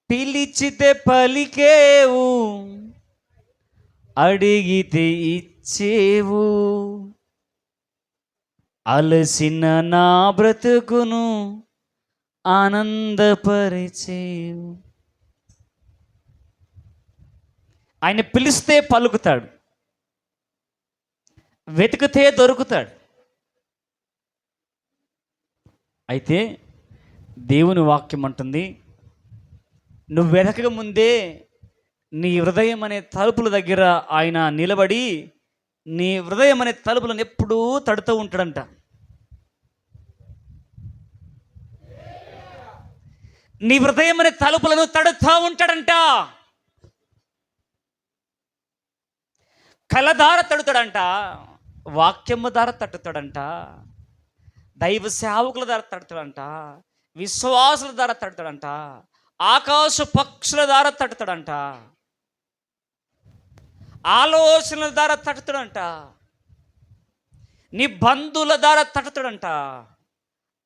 పిలిచితే పలికేవు, అడిగితే ఇచ్చేవు, అలసిన నా బ్రతుకును ఆనందపరిచేవు. ఆయన పిలిస్తే పలుకుతాడు, వెతికితే దొరుకుతాడు. అయితే దేవుని వాక్యం అంటుంది, నువ్వు వెతకక ముందే నీ హృదయం అనే తలుపుల దగ్గర ఆయన నిలబడి నీ హృదయం అనే తలుపులను ఎప్పుడూ తడుతూ ఉంటాడంట. నీ హృదయం అనే తలుపులను తడుతూ ఉంటాడంట. కళ ద్వారా తడుతాడంట, వాక్యము ద్వారా తట్టుతాడంట, దైవ సేవకుల ద్వారా తడుతాడంట, విశ్వాసుల ద్వారా తడుతాడంట, ఆకాశ పక్షుల ద్వారా తడుతాడంట, ఆలోచనల ద్వారా తడుతాడంట, నీ బంధువుల ద్వారా తడుతాడంట.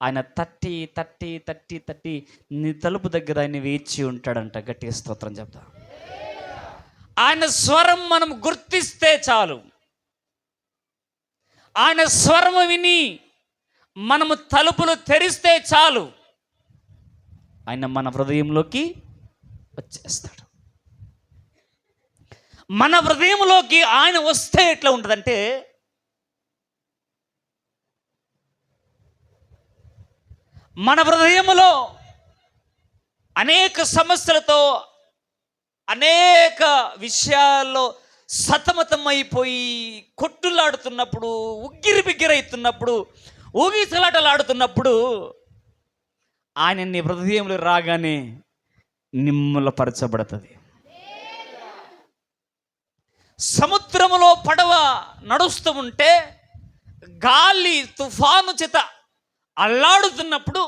ఆయన తట్టి తట్టి తట్టి తట్టి నీ తలుపు దగ్గర ఆయన వేచి ఉంటాడంట. గట్టిగా స్తోత్రం చెప్తా. ఆయన స్వరం మనం గుర్తిస్తే చాలు, ఆయన స్వరము విని మనము తలుపులు తెరిస్తే చాలు, ఆయన మన హృదయంలోకి వచ్చేస్తాడు. మన హృదయంలోకి ఆయన వస్తే ఎట్లా ఉంటుందంటే, మన హృదయములో అనేక సమస్యలతో అనేక విషయాల్లో సతమతమైపోయి కొట్టులాడుతున్నప్పుడు, ఉగ్గిరి బిగ్గిరైతున్నప్పుడు, ఊగిసలాటలాడుతున్నప్పుడు ఆయన నీ హృదయంలో రాగానే నిమ్మలపరచబడుతుంది. సముద్రములో పడవ నడుస్తూ ఉంటే గాలి తుఫాను చేత అల్లాడుతున్నప్పుడు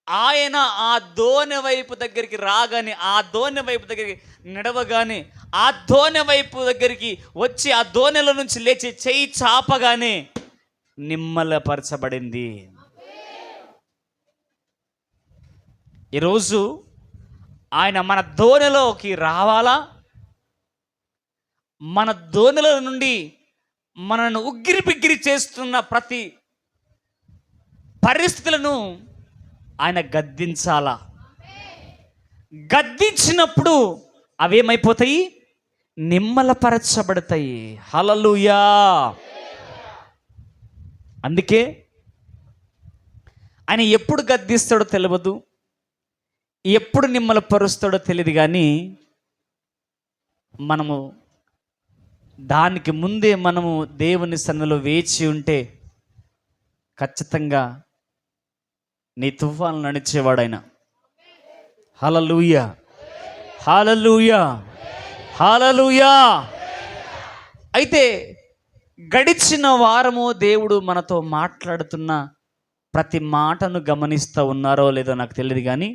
ఆయన ఆ దోణి వైపు దగ్గరికి రాగానే, ఆ దోణి వైపు దగ్గరికి నడవగానే, ఆ దోణి వైపు దగ్గరికి వచ్చి ఆ దోణిలో నుంచి లేచి చేయి చాపగానే నిమ్మలపరచబడింది. ఈరోజు ఆయన మన దోణిలోకి రావాలా? మన దోణిల నుండి మనను ఉగ్గిరి బిగ్గిరి చేస్తున్న ప్రతి పరిస్థితులను ఆయన గద్దించాలా? గద్దించినప్పుడు అవేమైపోతాయి? నిమ్మలపరచబడతాయి. హల్లెలూయా. అందుకే ఆయన ఎప్పుడు గద్దిస్తాడో తెలియదు, ఎప్పుడు నిమ్మలపరుస్తాడో తెలియదు, కానీ మనము దానికి ముందే మనము దేవుని సన్నిధిలో వేచి ఉంటే ఖచ్చితంగా నీ తుఫాను నడిచేవాడు ఆయన. హల్లెలూయా, హల్లెలూయా, హల్లెలూయా. అయితే గడిచిన వారము దేవుడు మనతో మాట్లాడుతున్న ప్రతి మాటను గమనిస్తూ ఉన్నారో లేదో నాకు తెలియదు, కానీ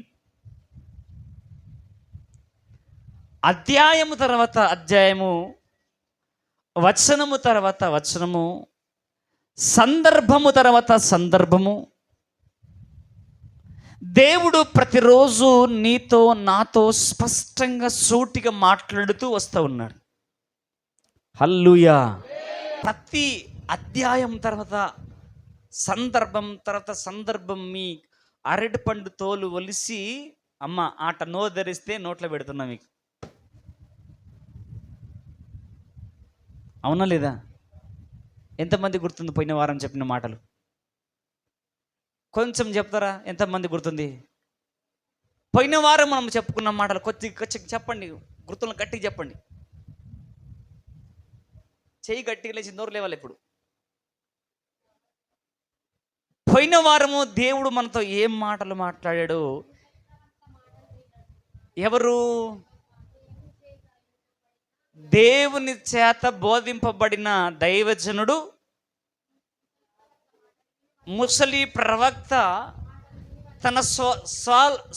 అధ్యాయము తర్వాత అధ్యాయము, వచనము తర్వాత వచనము, సందర్భము తర్వాత సందర్భము, దేవుడు ప్రతిరోజు నీతో నాతో స్పష్టంగా సూటిగా మాట్లాడుతూ వస్తూ ఉన్నాడు. హల్లెలూయా. ప్రతి అధ్యాయం తర్వాత సందర్భం తర్వాత సందర్భం, మీ అరటి పండు తోలు ఒలిసి అమ్మ ఆట నోరు ధరిస్తే నోట్లో పెడుతున్నా మీకు. అవునా లేదా? ఎంతమంది గుర్తుంది పోయిన వారం చెప్పిన మాటలు? కొంచెం చెప్తారా? ఎంతమంది గుర్తుంది? పోయిన వారం మనం చెప్పుకున్న మాటలు కొద్దిగా చెప్పండి, గుర్తులను గట్టిగా చెప్పండి. చెయ్యి గట్టిగా లేచి నోరు లేవాలి. ఇప్పుడు పోయిన వారము దేవుడు మనతో ఏం మాటలు మాట్లాడాడు? ఎవరు? దేవుని చేత బోధింపబడిన దైవజనుడు, ముసలి ప్రవక్త తన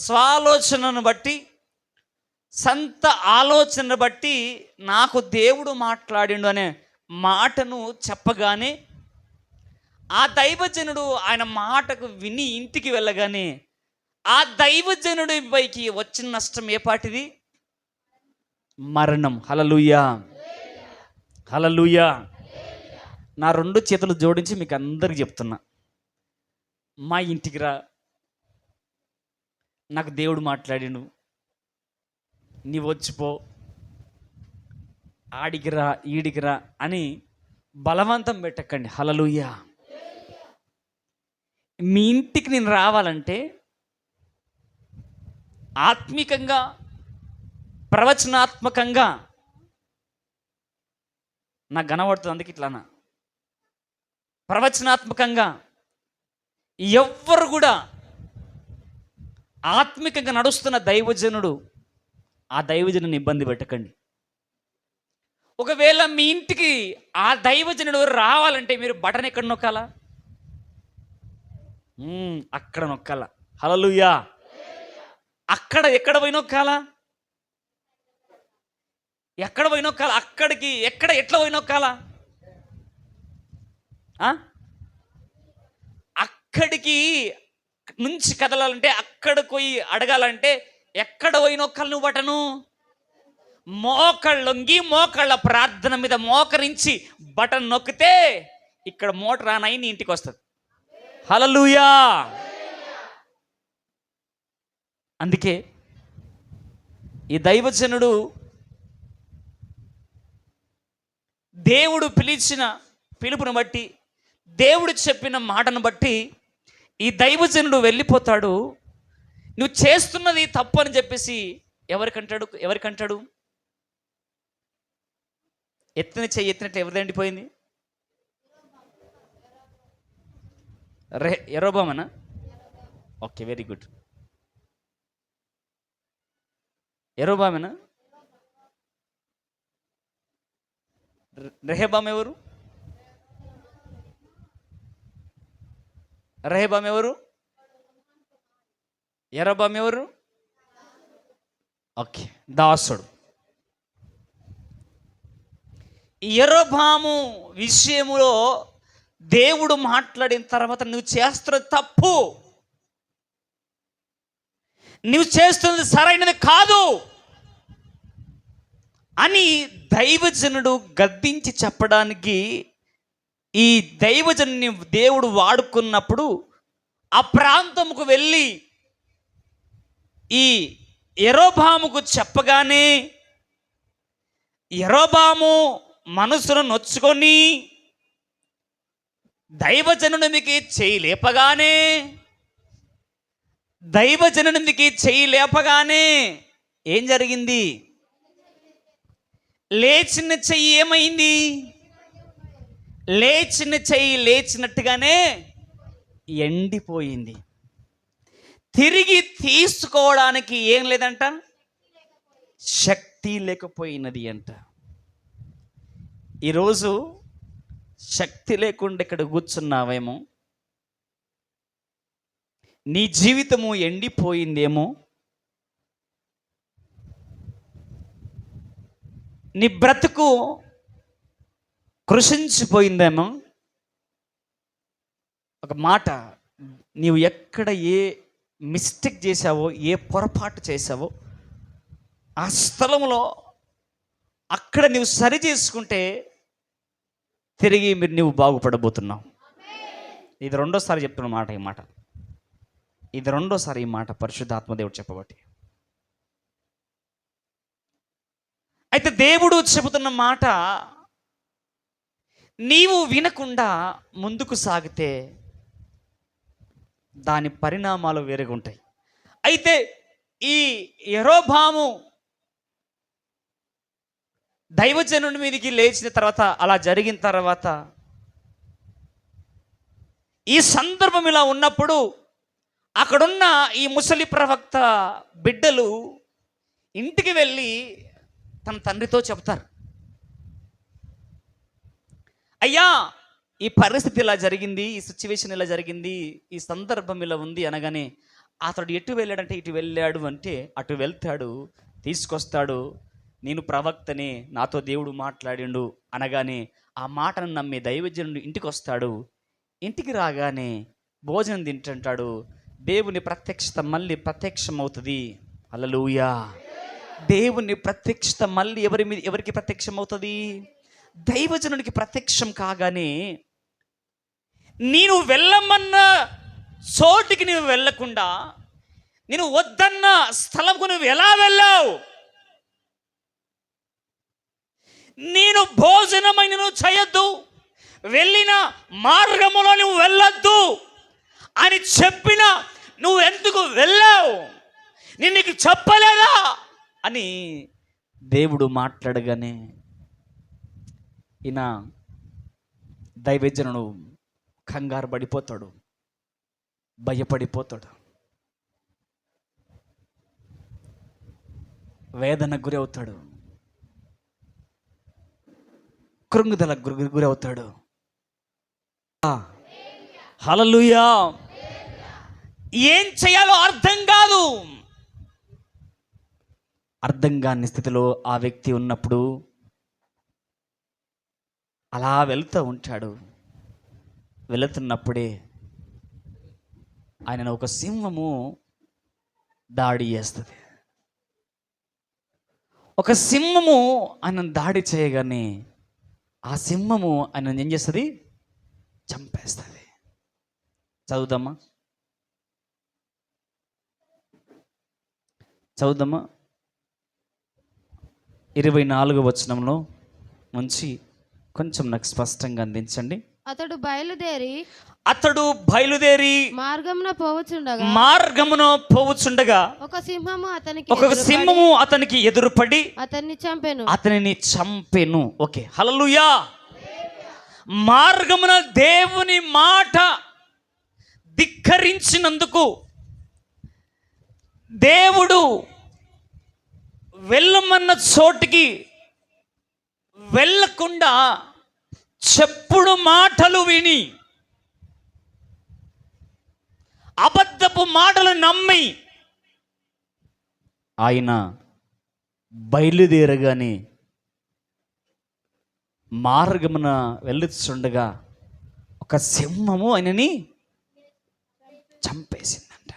స్వాలోచనను బట్టి, సొంత ఆలోచనను బట్టి నాకు దేవుడు మాట్లాడిండు అనే మాటను చెప్పగానే, ఆ దైవజనుడు ఆయన మాటకు విని ఇంటికి వెళ్ళగానే ఆ దైవజనుడి పైకి వచ్చిన నష్టం ఏ పాటిది? మరణం. హల్లెలూయా, హల్లెలూయా. నా 2 చేతులు జోడించి మీకు అందరికి చెప్తున్నా, మా ఇంటికి రా, నాకు దేవుడు మాట్లాడిండు, నీవు వచ్చిపో, ఆడికిరా ఈడికిరా అని బలవంతం పెట్టకండి. హల్లెలూయా. మీ ఇంటికి నేను రావాలంటే ఆత్మికంగా, ప్రవచనాత్మకంగా నాకు కనబడుతుంది. అందుకే ఇట్లానా, ప్రవచనాత్మకంగా ఎవ్వరు కూడా ఆత్మికంగా నడుస్తున్న దైవజనుడు, ఆ దైవజనుని ఇబ్బంది పెట్టకండి. ఒకవేళ మీ ఇంటికి ఆ దైవజనుడు రావాలంటే మీరు బటన్ ఎక్కడ నొక్కాలా? అక్కడ నొక్కాలా. హల్లెలూయా. అక్కడ ఎక్కడ పోయి నొక్కాలా? ఎక్కడ పోయి నొక్కాలా? అక్కడికి ఎక్కడ ఎట్లా పోయి నొక్కాలా? అక్కడికి నుంచి కదలాలంటే, అక్కడికి పోయి అడగాలంటే ఎక్కడ పోయి నొక్కాలి నువ్వు బటను? మోకళ్ళొంగి మోకళ్ళ ప్రార్థన మీద మోకరించి బటన్ నొక్కితే ఇక్కడ మోటార్ ఆన్ అయి నీ ఇంటికి వస్తుంది. హల్లెలూయా. అందుకే ఈ దైవజనుడు దేవుడు పిలిచిన పిలుపును బట్టి, దేవుడు చెప్పిన మాటను బట్టి ఈ దైవజనుడు వెళ్ళిపోతాడు. నువ్వు చేస్తున్నది తప్పు అని చెప్పేసి ఎవరికంటాడు? ఎత్తిన చెయ్యి ఎత్తినట్టు ఎవరిది ఎండిపోయింది? యెరోబామేనా? Okay, very good. యెరోబామేనా? రెహబాం ఎవరు? రెహబాం ఎవరు? యెరోబాం ఎవరు? ఓకే, దాసుడు. యెరోబాము విషయములో దేవుడు మాట్లాడిన తర్వాత నువ్వు చేస్తున్న తప్పు, నువ్వు చేస్తున్నది సరైనది కాదు అని దైవజనుడు గద్దించి చెప్పడానికి ఈ దైవజనుని దేవుడు వాడుకున్నప్పుడు ఆ ప్రాంతముకు వెళ్ళి ఈ యెరోబాముకు చెప్పగానే యెరోబాము మనసును నొచ్చుకొని దైవజనునికి చేయి లేపగానే ఏం జరిగింది? లేచిన చెయ్యి ఏమైంది? లేచిన చెయ్యి లేచినట్టుగానే ఎండిపోయింది. తిరిగి తీసుకోవడానికి ఏం లేదంట, శక్తి లేకపోయినది అంట. ఈరోజు శక్తి లేకుండా ఇక్కడ కూర్చున్నావేమో, నీ జీవితము ఎండిపోయిందేమో, నీ బ్రతుకు కృషించిపోయిందేమో. ఒక మాట, నీవు ఎక్కడ ఏ మిస్టేక్ చేసావో, ఏ పొరపాటు చేసావో ఆ స్థలంలో అక్కడ నువ్వు సరి చేసుకుంటే తిరిగి నువ్వు బాగుపడబోతున్నావు. ఇది రెండోసారి చెప్తున్న మాట, ఇది రెండోసారి ఈ మాట పరిశుద్ధాత్మదేవుడు చెప్పబట్టి. అయితే దేవుడు చెబుతున్న మాట నీవు వినకుండా ముందుకు సాగితే దాని పరిణామాలు వేరుగా ఉంటాయి. అయితే ఈ యెరోబాము దైవజనుడి మీదకి లేచిన తర్వాత, అలా జరిగిన తర్వాత ఈ సందర్భం ఇలా ఉన్నప్పుడు అక్కడున్న ఈ ముసలి ప్రవక్త బిడ్డలు ఇంటికి వెళ్ళి తన తండ్రితో చెప్తారు, అయ్యా ఈ పరిస్థితి ఇలా జరిగింది, ఈ సిచ్యువేషన్ ఇలా జరిగింది, ఈ సందర్భం ఇలా ఉంది అనగానే అతడు ఎటు వెళ్ళాడంటే ఇటు వెళ్ళాడు అంటే అటు వెళ్తాడు, తీసుకొస్తాడు. నేను ప్రవక్తని, నాతో దేవుడు మాట్లాడిండు అనగానే ఆ మాటను నమ్మి దైవజనుడు ఇంటికి వస్తాడు. ఇంటికి రాగానే భోజనం తింటుంటాడు. దేవుని ప్రత్యక్షత మళ్ళీ ప్రత్యక్షమవుతుంది. హల్లెలూయా. దేవుని ప్రత్యక్షత మళ్ళీ ఎవరికి ప్రత్యక్షమవుతుంది? దైవజనునికి ప్రత్యక్షం కాగానే నేను వెళ్ళమన్న చోటికి నువ్వు వెళ్ళకుండా, నేను వద్దన్న స్థలంకు నువ్వు ఎలా వెళ్ళావు? నేను భోజనమైన నువ్వు చేయొద్దు, వెళ్ళిన మార్గములో నువ్వు వెళ్ళొద్దు అని చెప్పిన నువ్వు ఎందుకు వెళ్ళావు? నేను నీకు చెప్పలేదా అని దేవుడు మాట్లాడగానే ఈయన దైవజనుడు కంగారు పడిపోతాడు, భయపడిపోతాడు, వేదనకు గురి అవుతాడు, కృంగుదలకు గురి అవుతాడు. హల్లెలూయా. ఏం చేయాలో అర్థం కాదు. అర్థం కాని స్థితిలో ఆ వ్యక్తి ఉన్నప్పుడు అలా వెళ్తూ ఉంటాడు. వెళుతున్నప్పుడే ఆయనను ఒక సింహము దాడి చేస్తుంది. ఒక సింహము ఆయన దాడి చేయగానే ఆ సింహము ఆయన ఏం చేస్తుంది? చంపేస్తుంది. చదువుదామా 24వ వచనంలో నుంచి కొంచెం నాకు స్పష్టంగా అందించండి. అతడు బయలుదేరి మార్గమున పోవచుండగా ఒక సింహము అతనికి ఎదురుపడి అతనిని చంపెను. ఓకే, హల్లెలూయా. మార్గమున దేవుని మాట ధిక్కరించినందుకు దేవుడు వెళ్ళమన్న చోటికి వెళ్ళకుండా చెప్పుడు మాటలు విని, అబద్ధపు మాటలు నమ్మి ఆయన బయలుదేరగానే మార్గమున వెళ్ళుచుండగా ఒక సింహము ఆయనని చంపేసిందంట.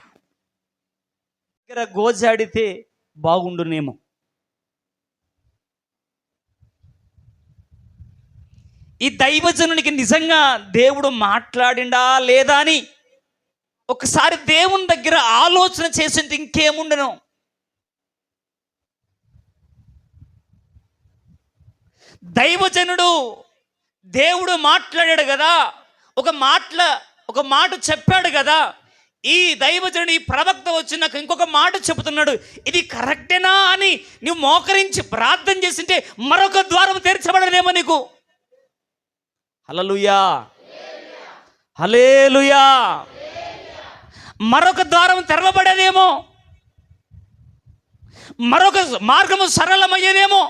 దగ్గర గోజాడితే బాగుండునేమో. ఈ దైవజనునికి నిజంగా దేవుడు మాట్లాడిండా లేదా అని ఒకసారి దేవుని దగ్గర ఆలోచన చేసింది ఇంకేముండను. దైవజనుడు దేవుడు మాట్లాడాడు కదా, ఒక మాట చెప్పాడు కదా. ఈ దైవజనుడు, ఈ ప్రవక్త వచ్చి నాకు ఇంకొక మాట చెబుతున్నాడు, ఇది కరెక్టేనా అని నువ్వు మోకరించి ప్రార్థన చేసింటే మరొక ద్వారం తెరచబడదేమో నీకు. హల్లెలూయా, హల్లెలూయా. మరొక ద్వారం తెరవబడేదేమో, మరొక మార్గము సరళమయ్యేదేమో,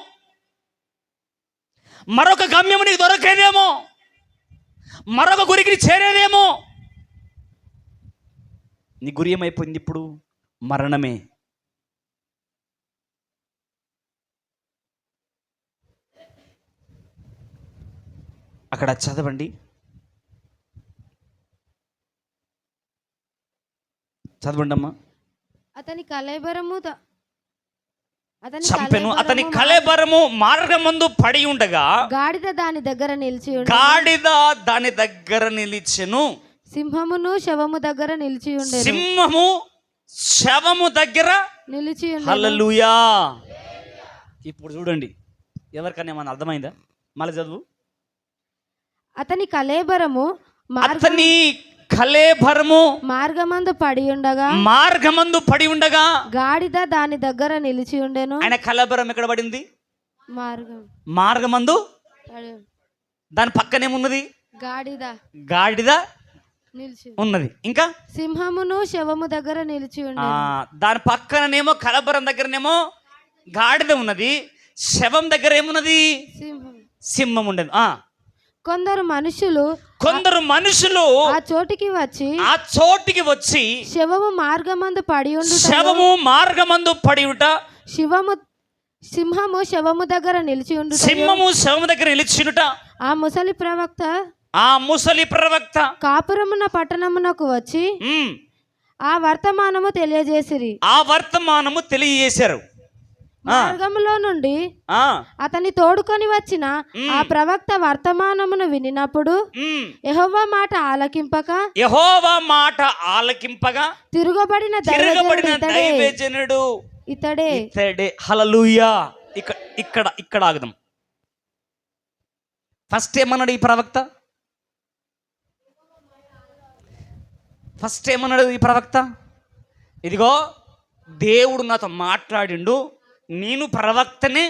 మరొక గమ్యము నీకు దొరకేదేమో, మరొక గురికి చేరేదేమో. నీ గురి ఏమైపోయింది ఇప్పుడు? మరణమే. అక్కడ చదవండి, అమ్మా. అతని కళేబరము మార్గమందు పడి ఉండగా గాడిద దాని దగ్గర నిలిచెను. సింహము శవము దగ్గర నిలిచి హల్లెలూయా. ఇప్పుడు చూడండి, ఎవరికన్నా ఏమన్నా అర్థమైందా? మళ్ళీ చదువు. అతని కళేబరము మార్గమందు పడి ఉండగా గాడిద దాని దగ్గర నిలిచి ఉండెను. ఆయన కళేబరం ఎక్కడ పడింది? మార్గమందు. దాని పక్కనేమున్నది? గాడిద ఉన్నది. ఇంకా సింహమును శవము దగ్గర నిలిచి ఉండెను. దాని పక్కననేమో కళేబరం దగ్గరనేమో గాడిద ఉన్నది, శవం దగ్గర ఏమున్నది? సింహం ఉండదు. కొందరు మనుషులు ఆ చోటికి వచ్చి శవము మార్గమందు పడి ఉంట సింహము శవము దగ్గర నిలిచి ఉండుట ఆ ముసలి ప్రవక్త కాపురమున పట్టణమునకు వచ్చి ఆ వర్తమానము తెలియజేసిరి. ఆ వర్తమానము తెలియజేశారు. మార్గములో నుండి ఆ అతని తోడుకొని వచ్చిన ఆ ప్రవక్త వర్తమానమును వినినప్పుడు యెహోవా మాట ఆలకింపగా తిరగబడిన దైవజనుడు ఇతడే. హల్లెలూయా. ఇక్కడ ఆగుదాం. ఫస్ట్ ఏమన్నాడు ఈ ప్రవక్త? ఇదిగో దేవుడు నాతో మాట్లాడిండు, నేను ప్రవక్తనే.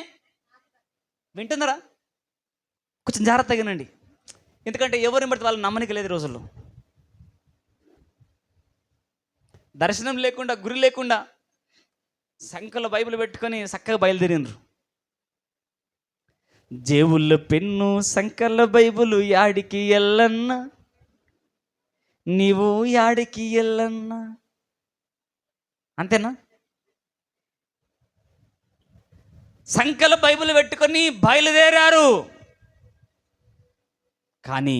వింటున్నారా? కొంచెం జాగ్రత్తగానండి, ఎందుకంటే ఎవరిని బట్టి వాళ్ళు నమ్మనిక లేదు. రోజుల్లో దర్శనం లేకుండా, గురి లేకుండా సంకలో బైబిల్ పెట్టుకొని చక్కగా బయలుదేరినరు. జేబుల్లో పెన్ను, సంకల బైబిలు, యాడికి ఎల్లన్నా నీవు యాడికి ఎల్లన్నా, అంతేనా? సంకల బైబిల్ పెట్టుకొని బయలుదేరారు, కానీ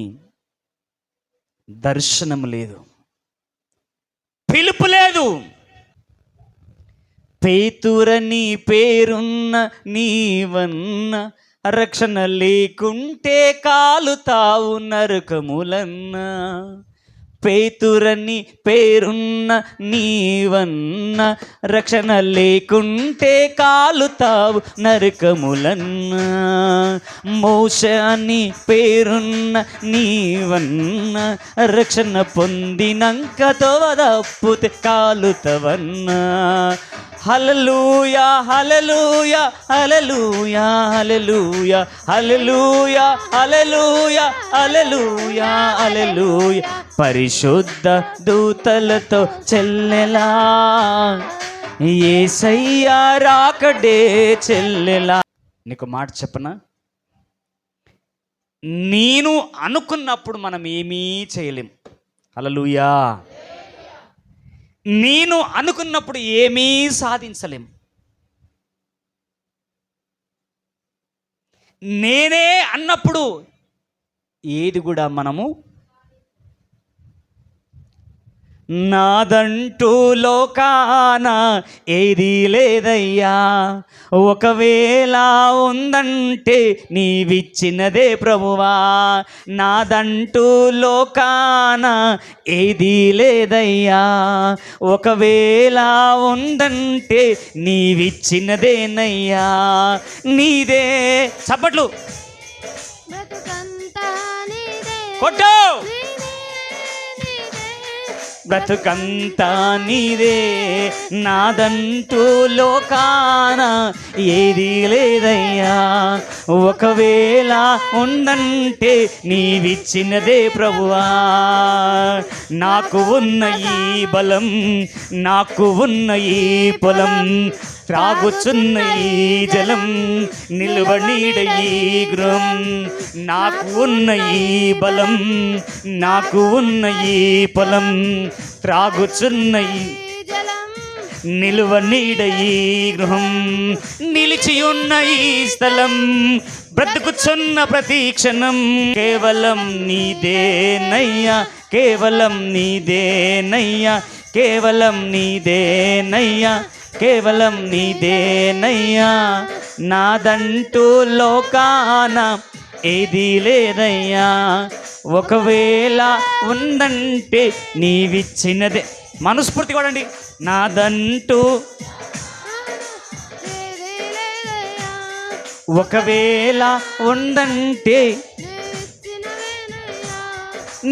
దర్శనం లేదు, పిలుపు లేదు. పేతురని పేరున్న నీవన్న రక్షణ లేకుంటే కాలుతావు నరకములన్నా. పేతురని పేరున్న నీవన్న రక్షణ లేకుంటే కాలుతావు నరకములన్నా. మోషే అని పేరున్న నీవన్న రక్షణ పొందినంక తోవదప్పుతే కాలుతవన్నా. హల్లెలూయా హల్లెలూయా హల్లెలూయా హల్లెలూయా హల్లెలూయా హల్లెలూయా హల్లెలూయా హల్లెలూయా. పరిశుద్ధ దూతలతో చెల్లెలా యేసయ్యా రాకడే చెల్లెలా. నీకు మాట చెప్పనా? నేను అనుకున్నప్పుడు మనం ఏమీ చేయలేం. హల్లెలూయా. నేను అనుకున్నప్పుడు ఏమీ సాధించలేం. నేనే అన్నప్పుడు ఏది కూడా మనము నాదంటూ లోకాన ఏది లేదయ్యా, ఒకవేళ ఉందంటే నీవిచ్చినదే ప్రభువా. నాదంటూ లోకాన ఏది లేదయ్యా, ఒకవేళ ఉందంటే నీవిచ్చినదేనయ్యా. నీదే. చప్పట్లు కొట్టు. బ్రతుకంతా నీదే, నాదంటూ లోకాన ఏది లేదయ్యా, ఒకవేళ ఉందంటే నీవిచ్చినదే ప్రభువా. నాకు ఉన్న ఈ బలం, నాకు ఉన్న ఈ పొలం, త్రాగుచున్న ఈ జలం, నిలువ నీడ ఈ గృహం. నాకు ఉన్న ఈ బలం, నాకు ఉన్న ఈ పొలం, త్రాగుచున్న ఈ నిలువ నీడ ఈ గృహం, నిలిచి ఉన్న ఈ స్థలం, బ్రతుకుచున్న ప్రతి క్షణం కేవలం నీదేనయ్యా, కేవలం నీదేనయ్యా, కేవలం నీదేనయ్యా, కేవలం నీదేనయ్యా. నాదంటూ లోకాన ఏది లేదయ్యా, ఒకవేళ ఉందంటే నీవిచ్చినదే. మనస్ఫూర్తి కూడా అండి. నాదంటూ ఒకవేళ ఉందంటే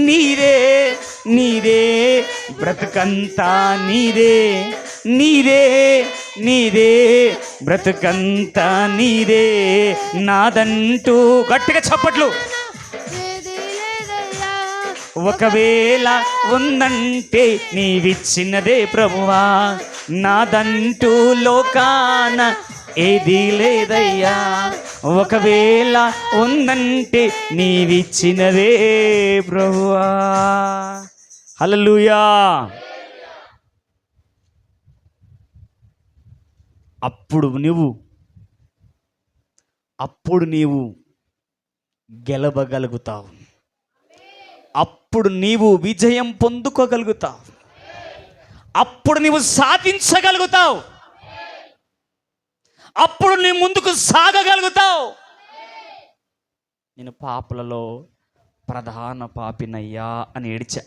నీదే, నీదే, బ్రతుకంతా నీదే, నీదే, నీదే, బ్రతుకంతా నీదే. నాదంటూ గట్టిగా చప్పట్లు. ఒకవేళ ఉందంటే నీవిచ్చినదే ప్రభువా, నాదంటూ లోకాన ఏది లేదయ్యా, ఒకవేళ ఉందంటే నీవిచ్చినదే ప్రభువా. హల్లెలూయా. అప్పుడు నీవు గెలవగలుగుతావు, అప్పుడు నీవు విజయం పొందుకోగలుగుతావు, అప్పుడు నీవు సాధించగలుగుతావు, అప్పుడు నీ ముందుకు సాగగలుగుతావు. నేను పాపులలో ప్రధాన పాపినయ్యా అని ఏడ్చా.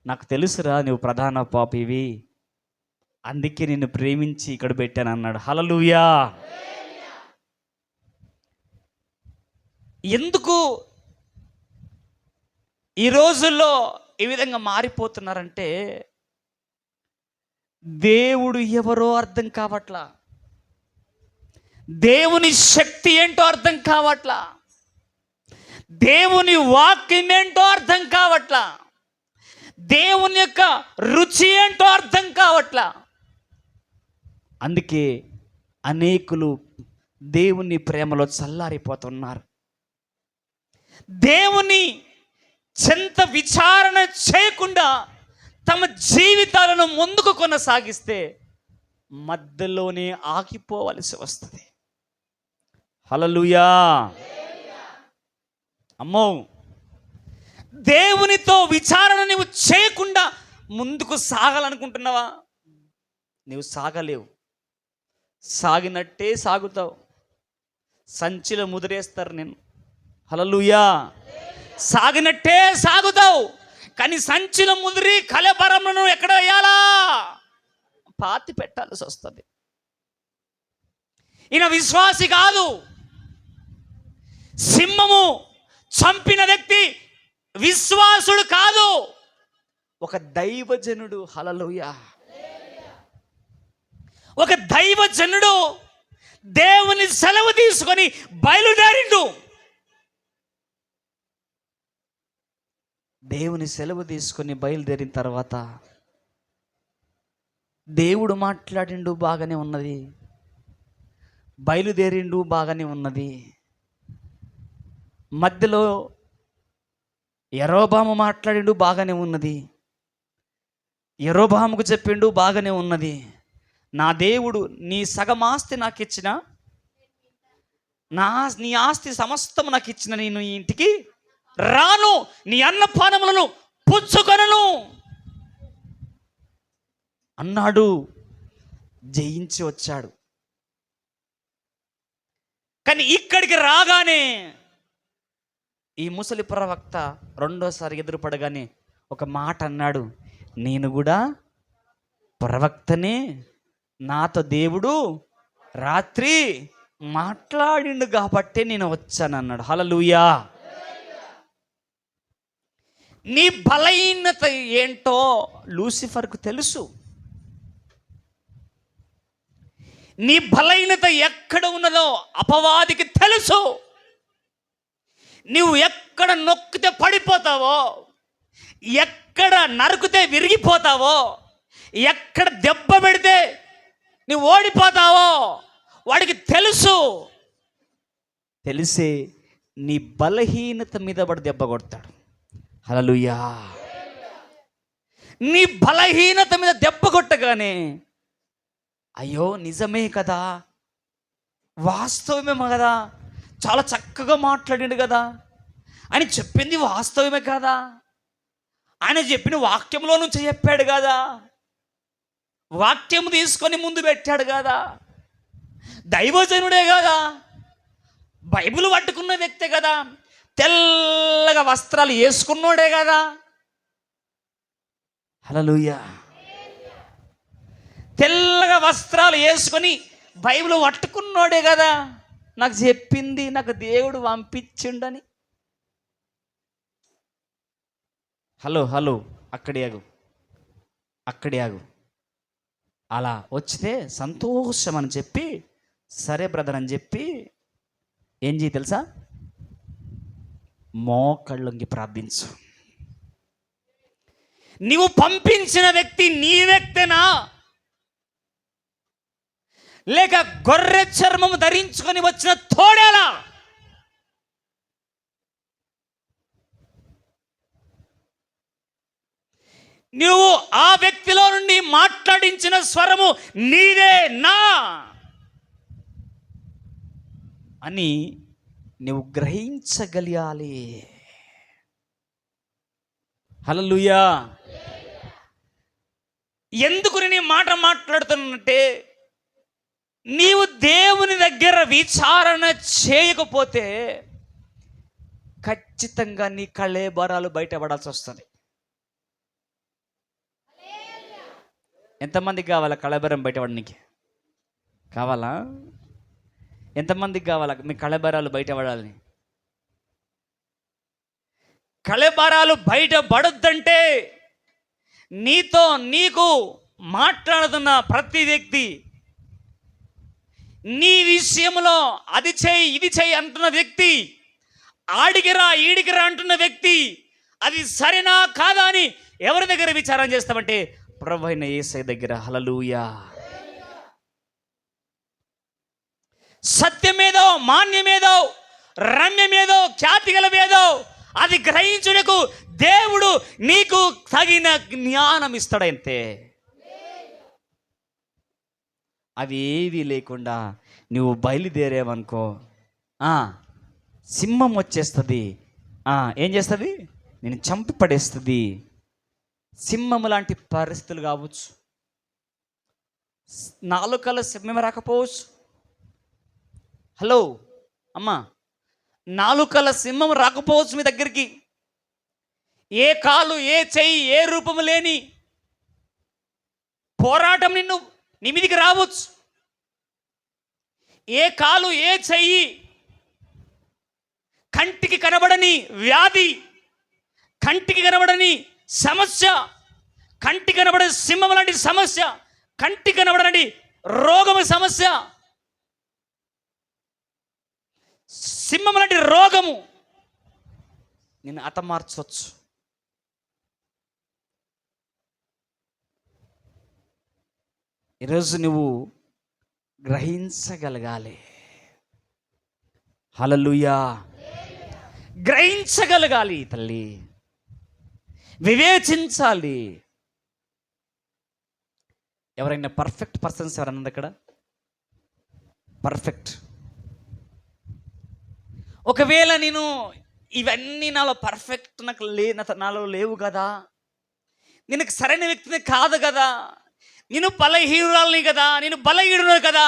నాకు తెలుసురా నువ్వు ప్రధాన పాపివి, అందుకే నిన్ను ప్రేమించి ఇక్కడ పెట్టాను అన్నాడు. హల్లెలూయా. ఎందుకు ఈ రోజుల్లో ఈ విధంగా మారిపోతున్నారంటే, దేవుడు ఎవరో అర్థం కావట్లా, దేవుని శక్తి ఏంటో అర్థం కావట్లా, దేవుని వాక్యం ఏంటో అర్థం కావట్లా, దేవుని యొక్క రుచి ఏంటో అర్థం కావట్లా. అందుకే అనేకులు దేవుని ప్రేమలో చల్లారిపోతున్నారు. దేవుని చెంత విచారణ చేయకుండా తమ జీవితాలను ముందుకు కొనసాగిస్తే మధ్యలోనే ఆగిపోవలసి వస్తుంది. హల్లెలూయా. అమ్మో, దేవునితో విచారణ నువ్వు చేయకుండా ముందుకు సాగాలనుకుంటున్నావా? నువ్వు సాగలేవు. సాగినట్టే సాగుతావు. సంచిలో ముదిరేస్తారు నేను. హల్లెలూయా. సాగినట్టే సాగుతావు, కానీ సంచిలో ముదిరి కలెబరమును ఎక్కడ వేయాలా? పాతి పెట్టాల్సి వస్తుంది. ఈయన విశ్వాసి కాదు. సింహము చంపిన వ్యక్తి విశ్వాసుడు కాదు, ఒక దైవజనుడు. హల్లెలూయా. ఒక దైవజనుడు దేవుని సెలవు తీసుకొని బయలుదేరిండు. దేవుని సెలవు తీసుకొని బయలుదేరిన తర్వాత దేవుడు మాట్లాడిండు, బాగానే ఉన్నది. బయలుదేరిండు, బాగానే ఉన్నది. మధ్యలో యరొబాము మాట్లాడిండు, బాగానే ఉన్నది. యరొబాముకు చెప్పిండు, బాగానే ఉన్నది. నా దేవుడు నీ సగమాస్తి నాకు ఇచ్చిన, నీ ఆస్తి సమస్తం నాకు ఇచ్చిన, నేను ఈ ఇంటికి రాను, నీ అన్నపానములను పుచ్చుకొనను అన్నాడు. జయించి వచ్చాడు. కానీ ఇక్కడికి రాగానే ఈ ముసలి ప్రవక్త రెండోసారి ఎదురుపడగానే ఒక మాట అన్నాడు, నేను కూడా ప్రవక్తనే, నాతో దేవుడు రాత్రి మాట్లాడిండు కాబట్టి నేను వచ్చాను అన్నాడు. హల్లెలూయా. నీ బలహీనత ఏంటో లూసిఫర్కు తెలుసు. నీ బలహీనత ఎక్కడ ఉన్నదో అపవాదికి తెలుసు. నువ్వు ఎక్కడ నొక్కితే పడిపోతావో, ఎక్కడ నరుకుతే విరిగిపోతావో, ఎక్కడ దెబ్బ పెడితే నువ్వు ఓడిపోతావో వాడికి తెలుసు. తెలిసే నీ బలహీనత మీద వాడు దెబ్బ కొడతాడు. హల్లెలూయా. నీ బలహీనత మీద దెబ్బ కొట్టగానే అయ్యో నిజమే కదా, వాస్తవమే కదా, చాలా చక్కగా మాట్లాడిండు కదా అని చెప్పింది వాస్తవమే కదా, ఆయన చెప్పిన వాక్యంలో నుంచి చెప్పాడు కదా, వాక్యం తీసుకొని ముందు పెట్టాడు కదా, దైవజనుడే కదా, బైబిల్ పట్టుకున్న వ్యక్తే కదా, తెల్లగా వస్త్రాలు వేసుకున్నోడే కదా. హల్లెలూయా. తెల్లగా వస్త్రాలు వేసుకొని బైబిల్ పట్టుకున్నోడే కదా, నాకు చెప్పింది, నాకు దేవుడు పంపించిండని. హలో అక్కడే ఆగు. అలా వచ్చితే సంతోషం అని చెప్పి, సరే బ్రదర్ అని చెప్పి ఏం చేయి తెలుసా, మోకళ్ళొంగి ప్రార్థించు. నీవు పంపించిన వ్యక్తి నీ వ్యక్తేనా, లేక గొర్రె చర్మము ధరించుకొని వచ్చిన తోడేలా? నువ్వు ఆ వ్యక్తిలో నుండి మాట్లాడించిన స్వరము నీదే నా అని నువ్వు గ్రహించగలిగాలి. హల్లెలూయా. ఎందుకు నేను ఈ మాట మాట్లాడుతున్నానంటే, నీవు దేవుని దగ్గర విచారణ చేయకపోతే ఖచ్చితంగా నీ కళేబరాలు బయటపడాల్సి వస్తుంది. ఎంతమందికి కావాలా కళేబరం బయటపడడానికి? కావాలా? ఎంతమందికి కావాలా మీ కళేబరాలు బయటపడాలని? కళేబరాలు బయటపడొద్దంటే నీతో నీకు మాట్లాడుతున్న ప్రతి వ్యక్తి, నీ విషయంలో అది చేయి ఇది చేయి అంటున్న వ్యక్తి, ఆడికిరా ఈడికిరా అంటున్న వ్యక్తి, అది సరేనా కాదా అని ఎవరి దగ్గర విచారం చేస్తామంటే ప్రభువైన యేసయ్య దగ్గర. హల్లెలూయా. సత్యమేదో, మాన్యమేదో, రమ్యమేదో, ఖ్యాతిగలమేదో అది గ్రహించుటకు దేవుడు నీకు తగిన జ్ఞానం ఇస్తాడంతే. అవి ఏవి లేకుండా నువ్వు బయలుదేరేవనుకో, సింహం వచ్చేస్తుంది. ఏం చేస్తుంది? నేను చంపి పడేస్తుంది. సింహము లాంటి పరిస్థితులు కావచ్చు, నాలుకల సింహం రాకపోవచ్చు. హలో అమ్మా, నాలుకల సింహం రాకపోవచ్చు మీ దగ్గరికి. ఏ కాలు, ఏ చెయ్యి, ఏ రూపము లేని పోరాటం నీ మీదికి రావచ్చు. ఏ కాలు, ఏ చెయ్యి, కంటికి కనబడని వ్యాధి, కంటికి కనబడని సమస్య, కంటికి కనబడే సింహం లాంటి సమస్య, కంటికి కనబడని రోగము సమస్య, సింహం లాంటి రోగము నిన్ను హతమార్చవచ్చు. ఈరోజు నువ్వు గ్రహించగలగాలి. హల్లెలూయా. గ్రహించగలగాలి తల్లి, వివేచించాలి. ఎవరైనా పర్ఫెక్ట్ పర్సన్స్ ఎవరన్నది అక్కడ? పర్ఫెక్ట్. ఒకవేళ నేను ఇవన్నీ నాలో పర్ఫెక్ట్ నాలో లేవు కదా, నేను సరైన వ్యక్తిని కాదు కదా, నేను బలహీనురాలని కదా, నేను బలహీనుడు కదా,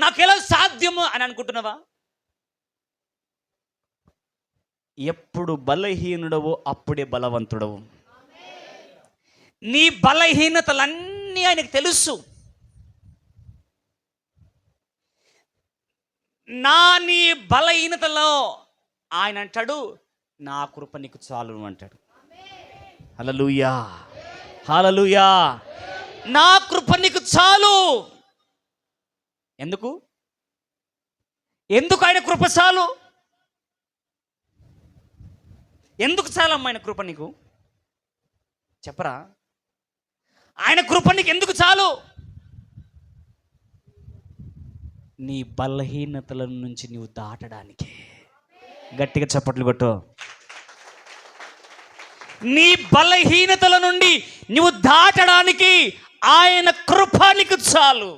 నాకు ఎలా సాధ్యము అని అనుకుంటున్నావా? ఎప్పుడు బలహీనుడవు అప్పుడే బలవంతుడవు. నీ బలహీనతలన్నీ ఆయనకు తెలుసు. నీ బలహీనతలో ఆయన అంటాడు, నా కృప నీకు చాలు అంటాడు. హల్లెలూయా, హల్లెలూయా. నా కృప నీకు చాలు. ఎందుకు ఆయన కృప చాలు? ఎందుకు చాలమ్మా ఆయన కృప నీకు? చెప్పరా? ఆయన కృప నీకు ఎందుకు చాలు? నీ బలహీనతల నుంచి నువ్వు దాటడానికి. గట్టిగా చప్పట్లు కొట్టు. నీ బలహీనతల నుండి నువ్వు దాటడానికి ఆయన కృప నీకు చాలు.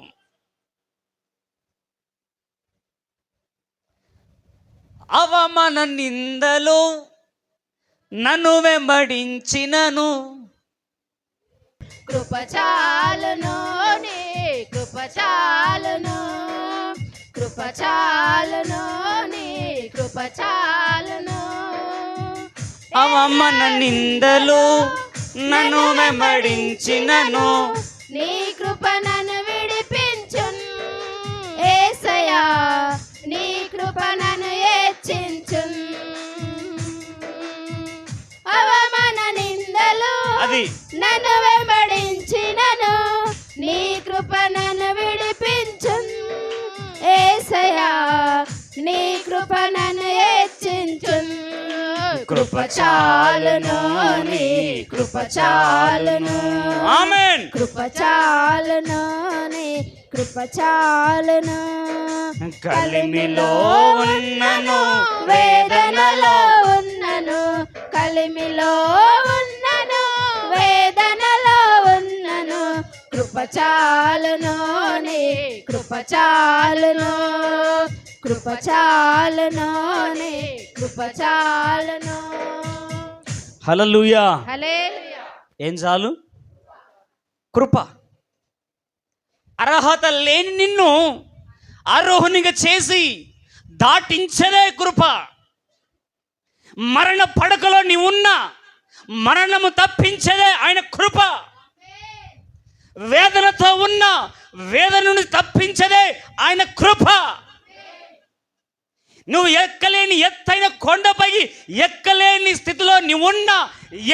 అవమాన నిందలు నన్ను వెంబడించినను, కృప చాలును, నీ కృప చాలును, కృప చాలును, నీ కృప చాలును. అవమాన నిందలు నన్ను వెంబడించినను, నీ కృప నన్ను విడిపించును. యేసయ్యా, నీ కృప నన్ను హెచ్చించును. అవమాన నిందలు అది నన్ను వెంబడించినను, నీ కృప నన్ను విడిపించును. యేసయ్యా, నీ కృప నన్ను హెచ్చించును. కృప చాలును, నీ కృప చాలును. ఆమేన్. కృప చాలును, నీ కృప చాలును. కలిమిలో ఉన్నను, వేదనలో ఉన్నను, కలిమిలో ఉన్నను, వేదనలో ఉన్నను. కృప చాలును, నీ కృప చాలును, కృప చాలును, నీ కృప చాలును. హల్లెలూయా. హల్లెలూయా. ఏం చాలు? కృప. అర్హత లేని నిన్ను అర్హునిగా చేసి దాటించదే కృప. మరణ పడకలో నీ ఉన్న మరణము తప్పించదే ఆయన కృప. వేదనతో ఉన్న వేదనను తప్పించదే ఆయన కృప. నువ్వు ఎక్కలేని ఎత్తైన కొండపై ఎక్కలేని స్థితిలో నువ్వు ఉన్న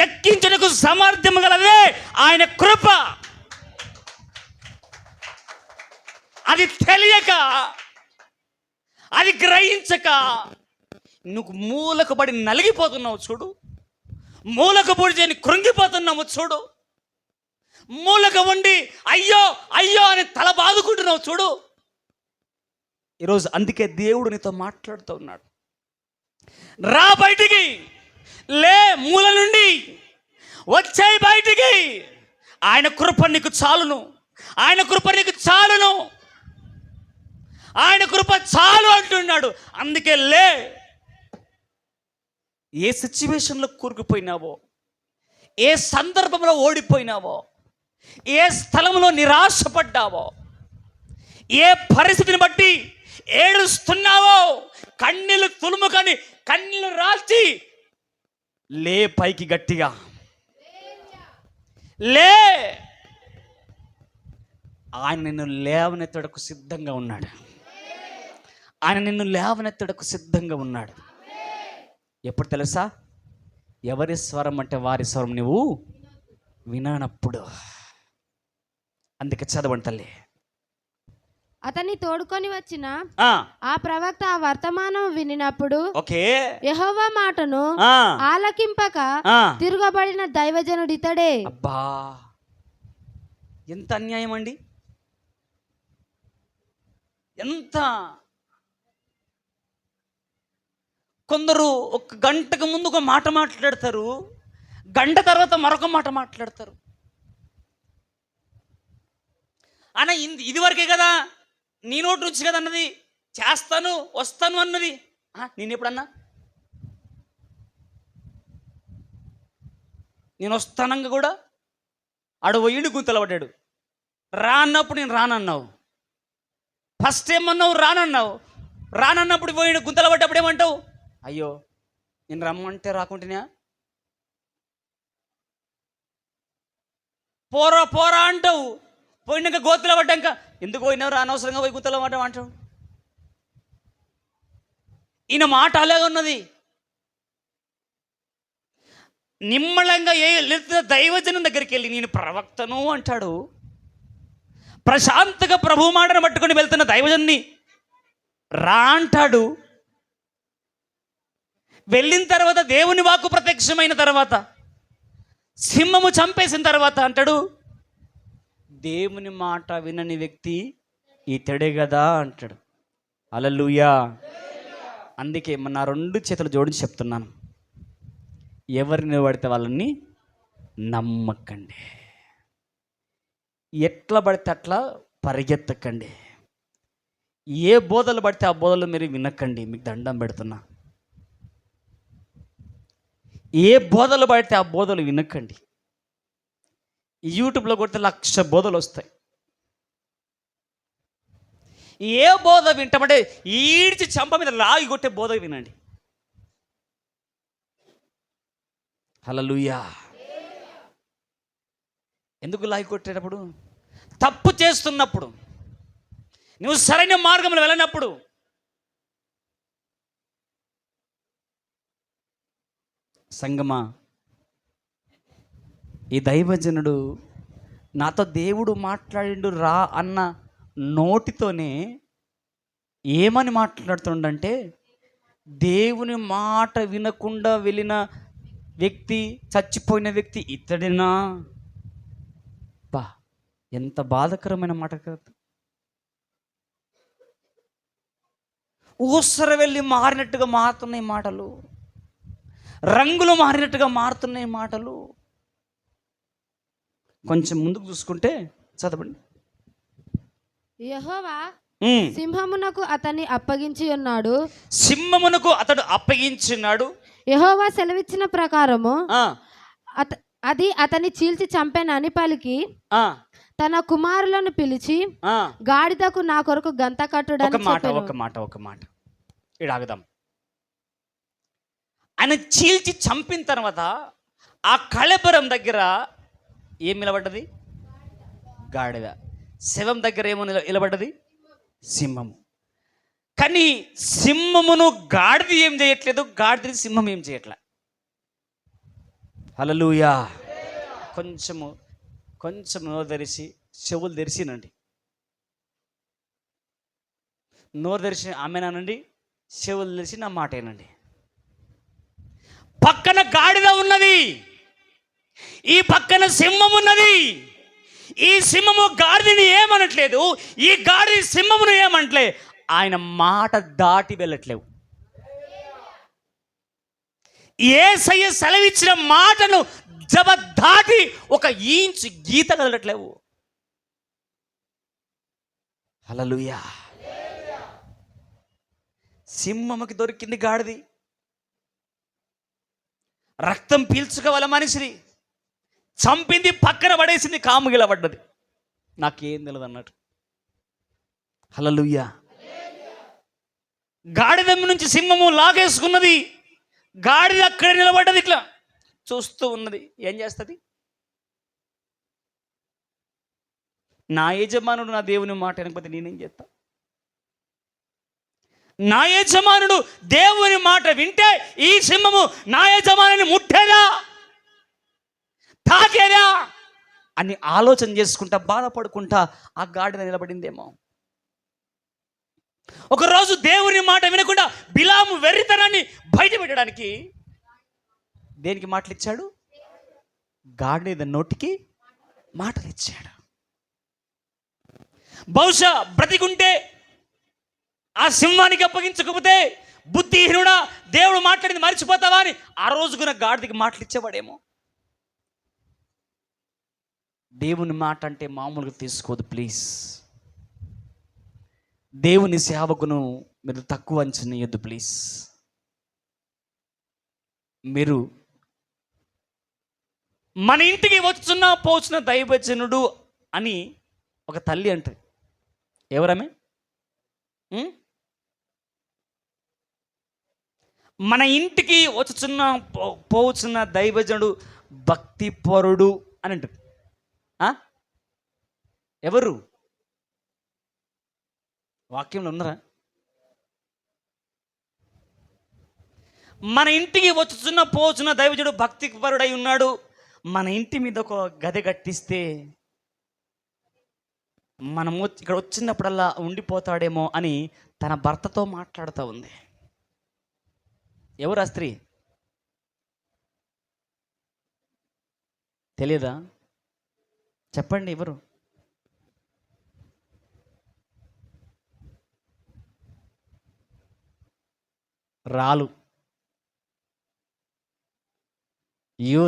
ఎక్కించుటకు సామర్థ్యం గలదే ఆయన కృప. అది తెలియక, అది గ్రహించక నువ్వు మూలకు పడి నలిగిపోతున్నావు చూడు. మూలకు పొడి కృంగిపోతున్నావు చూడు. మూలకు ఉండి అయ్యో అయ్యో అని తల బాదుకుంటున్నావు చూడు. ఈరోజు అందుకే దేవుడు నీతో మాట్లాడుతూ ఉన్నాడు. రా బయటికి, లే మూల నుండి వచ్చాయి బయటికి. ఆయన కృప నీకు చాలును, ఆయన కృప నీకు చాలును, ఆయన కృప చాలు అంటున్నాడు. అందుకే లే. ఏ సిచ్యువేషన్లో కూరుకుపోయినావో, ఏ సందర్భంలో ఓడిపోయినావో, ఏ స్థలంలో నిరాశపడ్డావో, ఏ పరిస్థితిని బట్టి ఏడుస్తున్నావో, కన్నీళ్ళు తులుముకొని కన్నీళ్ళు రాల్చి లే పైకి గట్టిగా లే. ఆయన నిన్ను లేవనెత్తడకు సిద్ధంగా ఉన్నాడు. ఆయన నిన్ను లేవనెత్తడకు సిద్ధంగా ఉన్నాడు. ఎప్పుడు తెలుసా? ఎవరి స్వరం అంటే వారి స్వరం నువ్వు విననప్పుడు. అందుకే చదవండి తల్లి. అతన్ని తోడుకొని వచ్చిన ఆ ప్రవక్త ఆ వర్తమానం వినినప్పుడు యెహోవా మాటను ఆలకింపక తిరగబడిన దైవజనుడు ఇతడే. అబ్బా, ఎంత అన్యాయం అండి! ఎంత! కొందరు ఒక గంటకు ముందు ఒక మాట మాట్లాడతారు, గంట తర్వాత మరొక మాట మాట్లాడతారు. అన్న ఇది వరకే కదా, నీ నోటి నుంచి కదా అన్నది, చేస్తాను వస్తాను అన్నది. నేను ఎప్పుడన్నా నేను వస్తానంగా కూడా ఆడు పోయిండు గుంతలు పడ్డాడు. రా అన్నప్పుడు నేను రానన్నావు. ఫస్ట్ ఏమన్నావు? రానన్నావు. రానన్నప్పుడు పోయిండు గుంతలు పడ్డప్పుడు ఏమంటావు? అయ్యో నేను రమ్మంటే రాకుంటేనా? పోరా పోరా అంటావు. పోయినాక గోతులు పడ్డాక ఎందుకు పోయినావు? అనవసరంగా పోయి గుంతలు అంటావు. ఈయన మాట అలాగే ఉన్నది. నిమ్మళంగా దైవజనం దగ్గరికి వెళ్ళి నేను ప్రవక్తను అంటాడు. ప్రశాంతగా ప్రభు మాటను పట్టుకొని వెళ్తున్న దైవజన్ని రా అంటాడు. వెళ్ళిన తర్వాత దేవుని వాక్కు ప్రత్యక్షమైన తర్వాత, సింహము చంపేసిన తర్వాత అంటాడు, దేవుని మాట వినని వ్యక్తి ఇతడే కదా అంటాడు. హల్లెలూయా. అందుకే నా 2 చేతులు జోడించి చెప్తున్నాను, ఎవరిని పడితే వాళ్ళని నమ్మకండి. ఎట్లా పడితే అట్లా పరిగెత్తకండి. ఏ బోధలు పడితే ఆ బోధలు మీరు వినకండి. మీకు దండం పెడుతున్నా. ఏ బోధలు పడితే ఆ బోధలు వినకండి. యూట్యూబ్లో కొడితే 1,00,000 బోధలు వస్తాయి. ఏ బోధ వింటామంటే ఈడ్చి చంప మీద లాగి కొట్టే బోధ వినండి. హల్లెలూయా. ఎందుకు లాగి కొట్టేటప్పుడు? తప్పు చేస్తున్నప్పుడు, నువ్వు సరైన మార్గంలో వెళ్ళినప్పుడు. సంగమా, ఈ దైవజనుడు నాతో దేవుడు మాట్లాడిండు రా అన్న నోటితోనే ఏమని మాట్లాడుతుండంటే, దేవుని మాట వినకుండా వెళ్ళిన వ్యక్తి, చచ్చిపోయిన వ్యక్తి ఇతడేనా? బా, ఎంత బాధకరమైన మాట కదా. ఊసర వెళ్ళి మారినట్టుగా మారుతున్నాయి మాటలు, రంగులు మారినట్టుగా మారుతున్నాయి మాటలు. కొంచెం ముందుకు చూసుకుంటే చదవండి. యెహోవా సింహమునకు అతన్ని అప్పగించి ఉన్నాడు. సింహమునకు అతడు అప్పగించున్నాడు. యెహోవా సెలవిచ్చిన ప్రకారము అది అతని చీల్చి చంపానని పలికి ఆ, తన కుమారులను పిలిచి ఆ. గాడిదకు నా కొరకు గంత ఒక కట్టుడని మాట చెప్పెను. ఒక మాట ఇక్కడ ఆగుదాం. ఆయన చీల్చి చంపిన తర్వాత ఆ కళెబరం దగ్గర ఏం నిలబడ్డది? గాడిద. శవం దగ్గర ఏమో నిలబడ్డది? సింహము. కానీ సింహమును గాడిద ఏం చేయట్లేదు, గాడిదని సింహం ఏం చేయట్లే. హల్లెలూయా. కొంచెం నోరు తెరిచి చెవులు తెరిచినండి, నోరు తెరిచి ఆమెనానండి, చెవులు తెరిచి నా మాట ఏనండి. పక్కన గాడిద ఉన్నది, ఈ పక్కన సింహం ఉన్నది. ఈ సింహము గాడిదని ఏమనట్లేదు, ఈ గాడిద సింహమును ఏమనట్లే. ఆయన మాట దాటి వెళ్ళట్లేవు. యేసయ్య సెలవిచ్చిన మాటను జబ దాటి ఒక ఇంచు గీత కదలట్లేవు. హల్లెలూయా. సింహముకి దొరికింది గాడిది, రక్తం పీల్చుకోవాల మనిషిని చంపింది, పక్కన పడేసింది, కాముగిల పడ్డది. నాకేం తెలియదు అన్నట్టు. హల్లెలూయా. గాడిద నుంచి సింహము లాగేసుకున్నది, గాడిద అక్కడ నిలబడ్డది, ఇట్లా చూస్తూ ఉన్నది. ఏం చేస్తుంది? నా యజమానుడు నా దేవుని మాట వినకపోతే నేనేం చేస్తా? నా యజమానుడు దేవుని మాట వింటే ఈ సింహము నా యజమానుని ముట్టేదా, తాకేదా అని ఆలోచన చేసుకుంటా, బాధపడుకుంటా ఆ గాడిద నిలబడిందేమో. ఒకరోజు దేవుని మాట వినకుండా బిలాము వెర్రితనాన్ని బయట పెట్టడానికి దేనికి మాటలు ఇచ్చాడు? గాడిద నోటికి మాటలు ఇచ్చాడు. బహుశా బ్రతికుంటే ఆ సింహానికి అప్పగించకపోతే బుద్ధిహీనుడా దేవుడు మాట్లాడింది మర్చిపోతావా అని ఆ రోజుకున్న గాడిదకి మాటలు ఇచ్చేవాడేమో. దేవుని మాట అంటే మామూలుగా తీసుకోదు ప్లీజ్. దేవుని సేవకును మీరు తక్కువ అంచనీయద్దు ప్లీజ్. మీరు మన ఇంటికి వచ్చున్నా పోచున్న దైవజనుడు అని ఒక తల్లి అంటది. ఎవరమే? మన ఇంటికి వచ్చుచున్న పోచున్న దైవజనుడు భక్తిపరుడు అని అంటది. ఎవరు? వాక్యంలో ఉన్నారా? మన ఇంటికి వచ్చుచున్న పోచున్న దైవజనుడు భక్తిపరుడై ఉన్నాడు. మన ఇంటి మీద ఒక గది కట్టిస్తే మనము ఇక్కడ వచ్చినప్పుడల్లా ఉండిపోతాడేమో అని తన భర్తతో మాట్లాడుతూ ఉంది. ఎవరు ఆ స్త్రీ? తెలియదా? చెప్పండి ఎవరు? రాలు.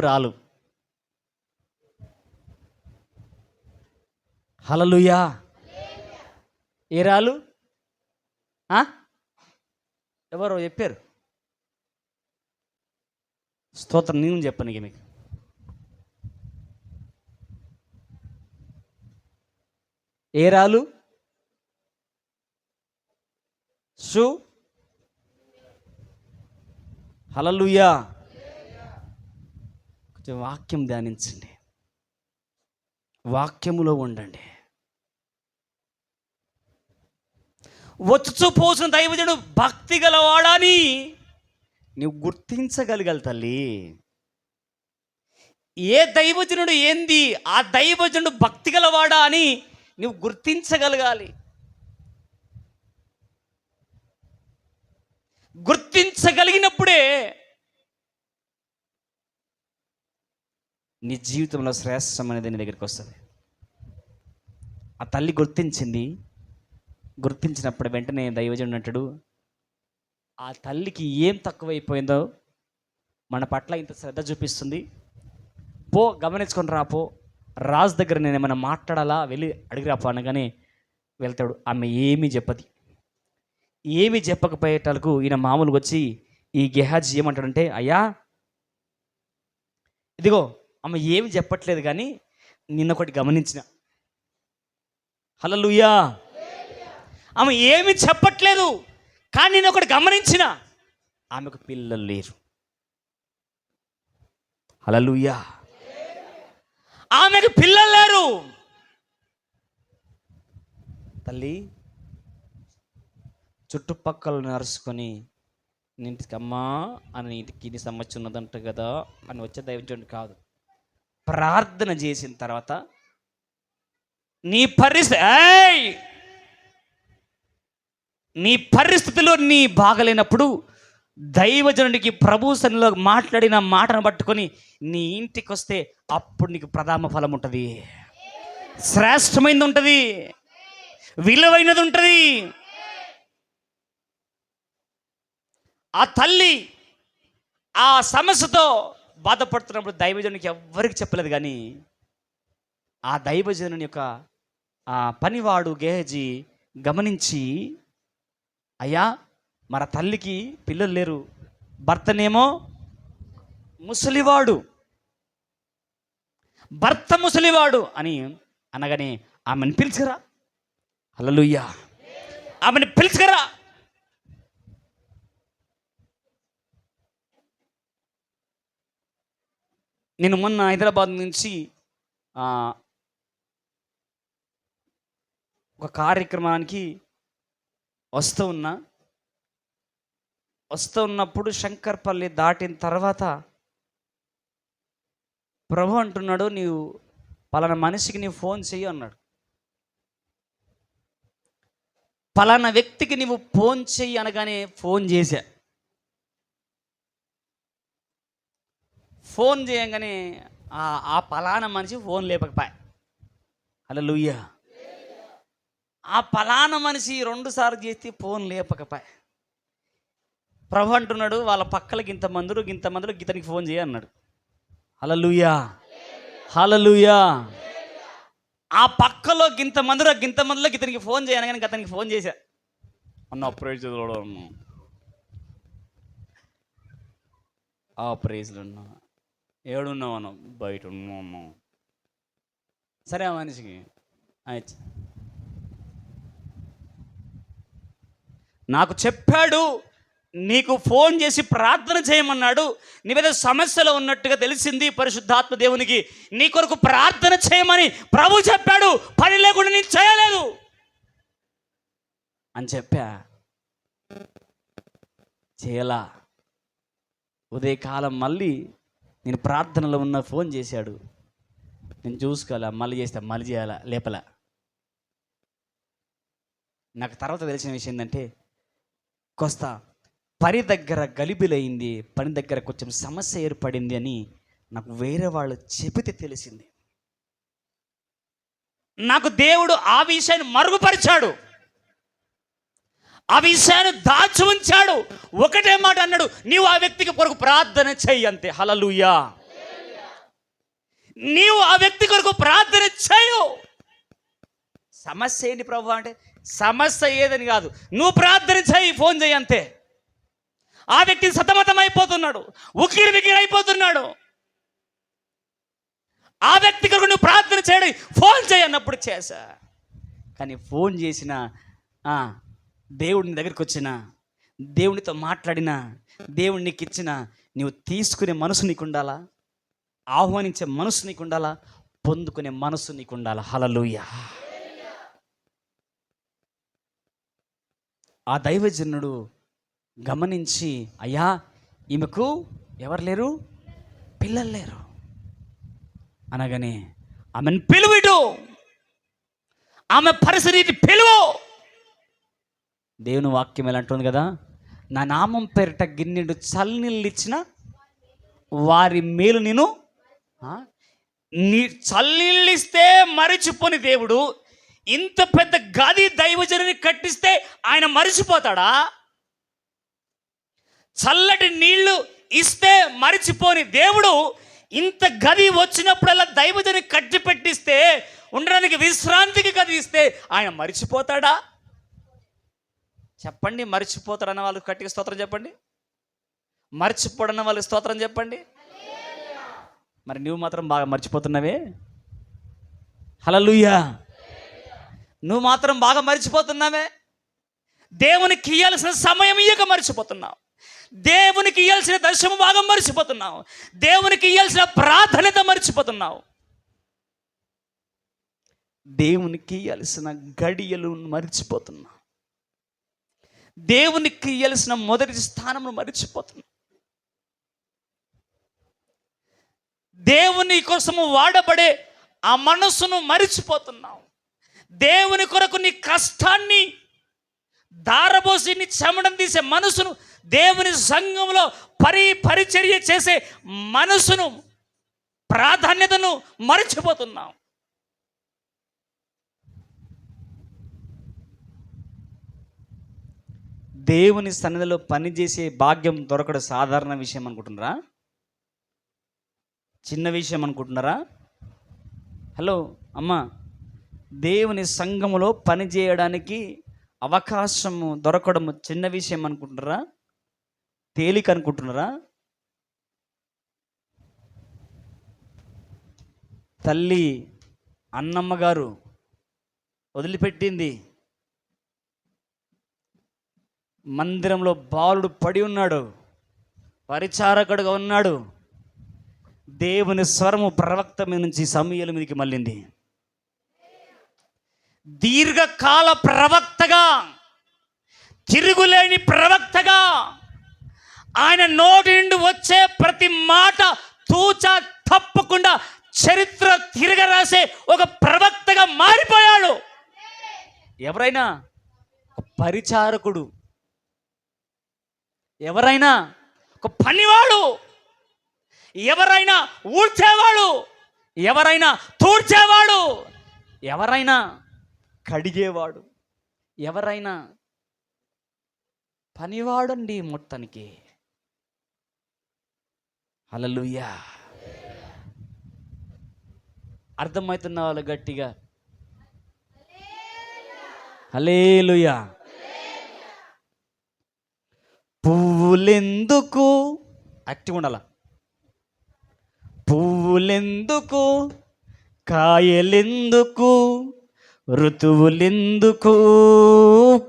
రాలు. హల్లెలూయా. ఏ రాలు? ఎవరు చెప్పారు? స్తోత్రం. నేను చెప్పను ఇక మీకు. ఏ రాలు? హల్లెలూయా. కొంచెం వాక్యం ధ్యానించండి, వాక్యములో ఉండండి. వచ్చుచూ పోసిన దైవజనుడు భక్తి గలవాడని నువ్వు గుర్తించగలగాలి తల్లి. ఏ దైవజనుడు ఏంది, ఆ దైవజనుడు భక్తి గలవాడా అని నువ్వు గుర్తించగలగాలి. గుర్తించగలిగినప్పుడే నీ జీవితంలో శ్రేష్టం అనేది నీ దగ్గరికి వస్తుంది. ఆ తల్లి గుర్తించింది. గుర్తించినప్పుడు వెంటనే దైవజనుడు అంటాడు, ఆ తల్లికి ఏం తక్కువైపోయిందో మన పట్ల ఇంత శ్రద్ధ చూపిస్తుంది, పో గమనించుకొని రాపో, రాజు దగ్గర నేను ఏమైనా మాట్లాడాలా, వెళ్ళి అడిగిరాపో అనగానే వెళ్తాడు. ఆమె ఏమీ చెప్పది. ఏమీ చెప్పకపోయేటలకు ఈయన మామూలుగా వచ్చి ఈ గెహాజీ ఏమంటాడంటే, అయ్యా ఇదిగో ఆమె ఏమి చెప్పట్లేదు, కానీ నిన్న ఒకటి గమనించిన. హల్లెలూయా. ఆమె ఏమి చెప్పట్లేదు, కానీ నేను ఒకటి గమనించిన, ఆమెకు పిల్లలు లేరు. హల్లెలూయా. ఆమెకు పిల్లలు లేరు. తల్లి చుట్టుపక్కల నరుసుకొని ఇంటికి అమ్మా అని ఇంటికి ఇది సమస్య ఉన్నదంట కదా అని వచ్చే దైవజనుడు కాదు. ప్రార్థన చేసిన తర్వాత నీ పరిస్థితిలో నీ బాగలేనప్పుడు దైవజనుడికి ప్రభు సన్నిధిలో మాట్లాడిన మాటను పట్టుకొని నీ ఇంటికి వస్తే అప్పుడు నీకు ప్రథమ ఫలం ఉంటుంది, శ్రేష్టమైనది ఉంటుంది, విలువైనది ఉంటుంది. ఆ తల్లి ఆ సమస్యతో బాధపడుతున్నప్పుడు దైవజనునికి ఎవ్వరికి చెప్పలేదు, కానీ ఆ దైవజనుని యొక్క ఆ పనివాడు గేహజీ గమనించి, అయ్యా మన తల్లికి పిల్లలు లేరు, భర్త ముసలివాడు అని అనగానే ఆమెను పిలుచుకురా. హల్లెలూయా. ఆమెను పిలుచుకురా. నేను మొన్న హైదరాబాద్ నుంచి ఒక కార్యక్రమానికి వస్తూ ఉన్నప్పుడు శంకర్పల్లి దాటిన తర్వాత ప్రభు అంటున్నాడు, నీవు పలానా మనిషికి నీవు ఫోన్ చెయ్యి అన్నాడు. పలానా వ్యక్తికి నీవు ఫోన్ చెయ్యి అనగానే ఫోన్ చేశా. ఫోన్ చేయగానే ఆ పలానా మనిషి ఫోన్ లేపకపోయా. హల్లెలూయా. ఆ పలానా మనిషి 2 సార్లు చేస్తే ఫోన్ లేపకపోయా. ప్రభు అంటున్నాడు, వాళ్ళ పక్కలకి ఇంతమందిలో ఇతనికి ఫోన్ చేయ అన్నాడు. హల్లెలూయా. హల్లెలూయా. ఆ పక్కలో గింతమందిలో ఇతనికి ఫోన్ చేయను, కానీ అతనికి ఫోన్ చేశా. అన్న ప్రైజ్లు ఉన్నా ఏడున్నావు అన్న, బయట ఉన్నాము. సరే ఆ మనిషికి నాకు చెప్పాడు, నీకు ఫోన్ చేసి ప్రార్థన చేయమన్నాడు, నీవేదో సమస్యలో ఉన్నట్టుగా తెలిసింది పరిశుద్ధాత్మ దేవునికి, నీ కొరకు ప్రార్థన చేయమని ప్రభు చెప్పాడు, పని లేకుండా నేను చేయలేదు అని చెప్పా. చేయలా. ఉదయకాలం మళ్ళీ నేను ప్రార్థనలో ఉన్న ఫోన్ చేశాడు, నేను చూసుకోవాలా, మళ్ళీ చేయాలా, లేపలా. నాకు తర్వాత తెలిసిన విషయం ఏంటంటే, కొస్త పని దగ్గర గలిబిలైంది, పని దగ్గర కొంచెం సమస్య ఏర్పడింది అని నాకు వేరే వాళ్ళు చెబితే తెలిసింది. నాకు దేవుడు ఆ విషయాన్ని మరుగుపరిచాడు, ఆ విషయాన్ని దాచి ఉంచాడు. ఒకటే మాట అన్నాడు, నీవు ఆ వ్యక్తికి కొరకు ప్రార్థన చెయ్యి అంతే. హల్లెలూయా. నీవు ఆ వ్యక్తి కొరకు ప్రార్థన చేయు. సమస్య ఏంటి ప్రభు అంటే, సమస్య ఏదని కాదు, నువ్వు ప్రార్థన చేయి, ఫోన్ చేయి అంతే. ఆ వ్యక్తి సతమతం అయిపోతున్నాడు, ఉక్కిరి బిక్కిరి అయిపోతున్నాడు. ఆ వ్యక్తి కొరకు నువ్వు ప్రార్థన చేయడం, ఫోన్ చేయి అన్నప్పుడు చేశా. కానీ ఫోన్ చేసిన దేవుడిని దగ్గరికి వచ్చిన, దేవునితో మాట్లాడిన, దేవుడు నీకు ఇచ్చిన, నీవు తీసుకునే మనసు నీకు ఉండాలా, ఆహ్వానించే మనసు నీకు ఉండాలా, పొందుకునే మనసు నీకు ఉండాలా. హల్లెలూయా. ఆ దైవజనుడు గమనించి, అయ్యా ఈమెకు ఎవరు లేరు, పిల్లలు లేరు అనగానే ఆమెను పిలువిడు, ఆమె పరిస్థితి పిలువు. దేవుని వాక్యం ఎలా అంటుంది కదా, నా నామం పేరిట గిన్నెడు చల్లనీళ్ళు ఇచ్చిన వారి మేలు నేను నీ చల్లనీళ్ళు ఇస్తే మరిచిపోని దేవుడు ఇంత పెద్ద గది దైవజనుని కట్టిస్తే ఆయన మరిచిపోతాడా? చల్లటి నీళ్లు ఇస్తే మరిచిపోని దేవుడు ఇంత గది వచ్చినప్పుడల్లా దైవజనుని కట్టి పెట్టిస్తే, ఉండడానికి విశ్రాంతికి గది ఇస్తే ఆయన మరిచిపోతాడా? చెప్పండి. మరిచిపోతాడన్న వాళ్ళు కట్టికి స్తోత్రం చెప్పండి. మరిచిపోడన్న వాళ్ళకి స్తోత్రం చెప్పండి. మరి నువ్వు మాత్రం బాగా మర్చిపోతున్నావే. హల్లెలూయా. నువ్వు మాత్రం బాగా మర్చిపోతున్నావే. దేవునికి ఇయ్యాల్సిన సమయం ఇయ్యక మర్చిపోతున్నావు. దేవునికి ఇయ్యాల్సిన దశమ భాగం మర్చిపోతున్నావు. దేవునికి ఇయ్యాల్సిన ప్రాధాన్యత మర్చిపోతున్నావు. దేవునికి ఇయ్యాల్సిన గడియలు మర్చిపోతున్నావు. దేవునికి ఇయ్యాల్సిన మొదటి స్థానంలో మర్చిపోతున్నావు. దేవుని కోసము వాడబడే ఆ మనస్సును మరిచిపోతున్నావు. దేవుని కొరకు నీ కష్టాన్ని దారబోసి నీ చెమటం తీసే మనసును, దేవుని సంఘంలో పరిచర్య చేసే మనసును, ప్రాధాన్యతను మరిచిపోతున్నావు. దేవుని సన్నిధిలో పనిచేసే భాగ్యం దొరకడం సాధారణ విషయం అనుకుంటున్నారా? చిన్న విషయం అనుకుంటున్నారా? హలో అమ్మా, దేవుని సంఘములో పనిచేయడానికి అవకాశము దొరకడం చిన్న విషయం అనుకుంటున్నారా? తేలిక అనుకుంటున్నారా? తల్లి అన్నమ్మ గారు వదిలిపెట్టింది. మందిరంలో బాలుడు పడి ఉన్నాడు, పరిచారకుడుగా ఉన్నాడు. దేవుని స్వరము ప్రవక్త మీద నుంచి సమూయేలు మీదకి మళ్ళింది. దీర్ఘకాల ప్రవక్తగా, తిరుగులేని ప్రవక్తగా, ఆయన నోటి నుండి వచ్చే ప్రతి మాట తూచా తప్పకుండా చరిత్ర తిరగరాసే ఒక ప్రవక్తగా మారిపోయాడు. ఎవరైనా ఒక పరిచారకుడు, ఎవరైనా ఒక పనివాడు, ఎవరైనా ఊడ్చేవాడు, ఎవరైనా తూడ్చేవాడు, ఎవరైనా కడిగేవాడు, ఎవరైనా పనివాడండి మొత్తానికి. హల్లెలూయా. అర్థమవుతున్న వాళ్ళు గట్టిగా హల్లెలూయా. పువ్వులెందుకు యాక్టివ్ ఉండాల, పువ్వులెందుకు, కాయలెందుకు, ఋతువులెందుకు,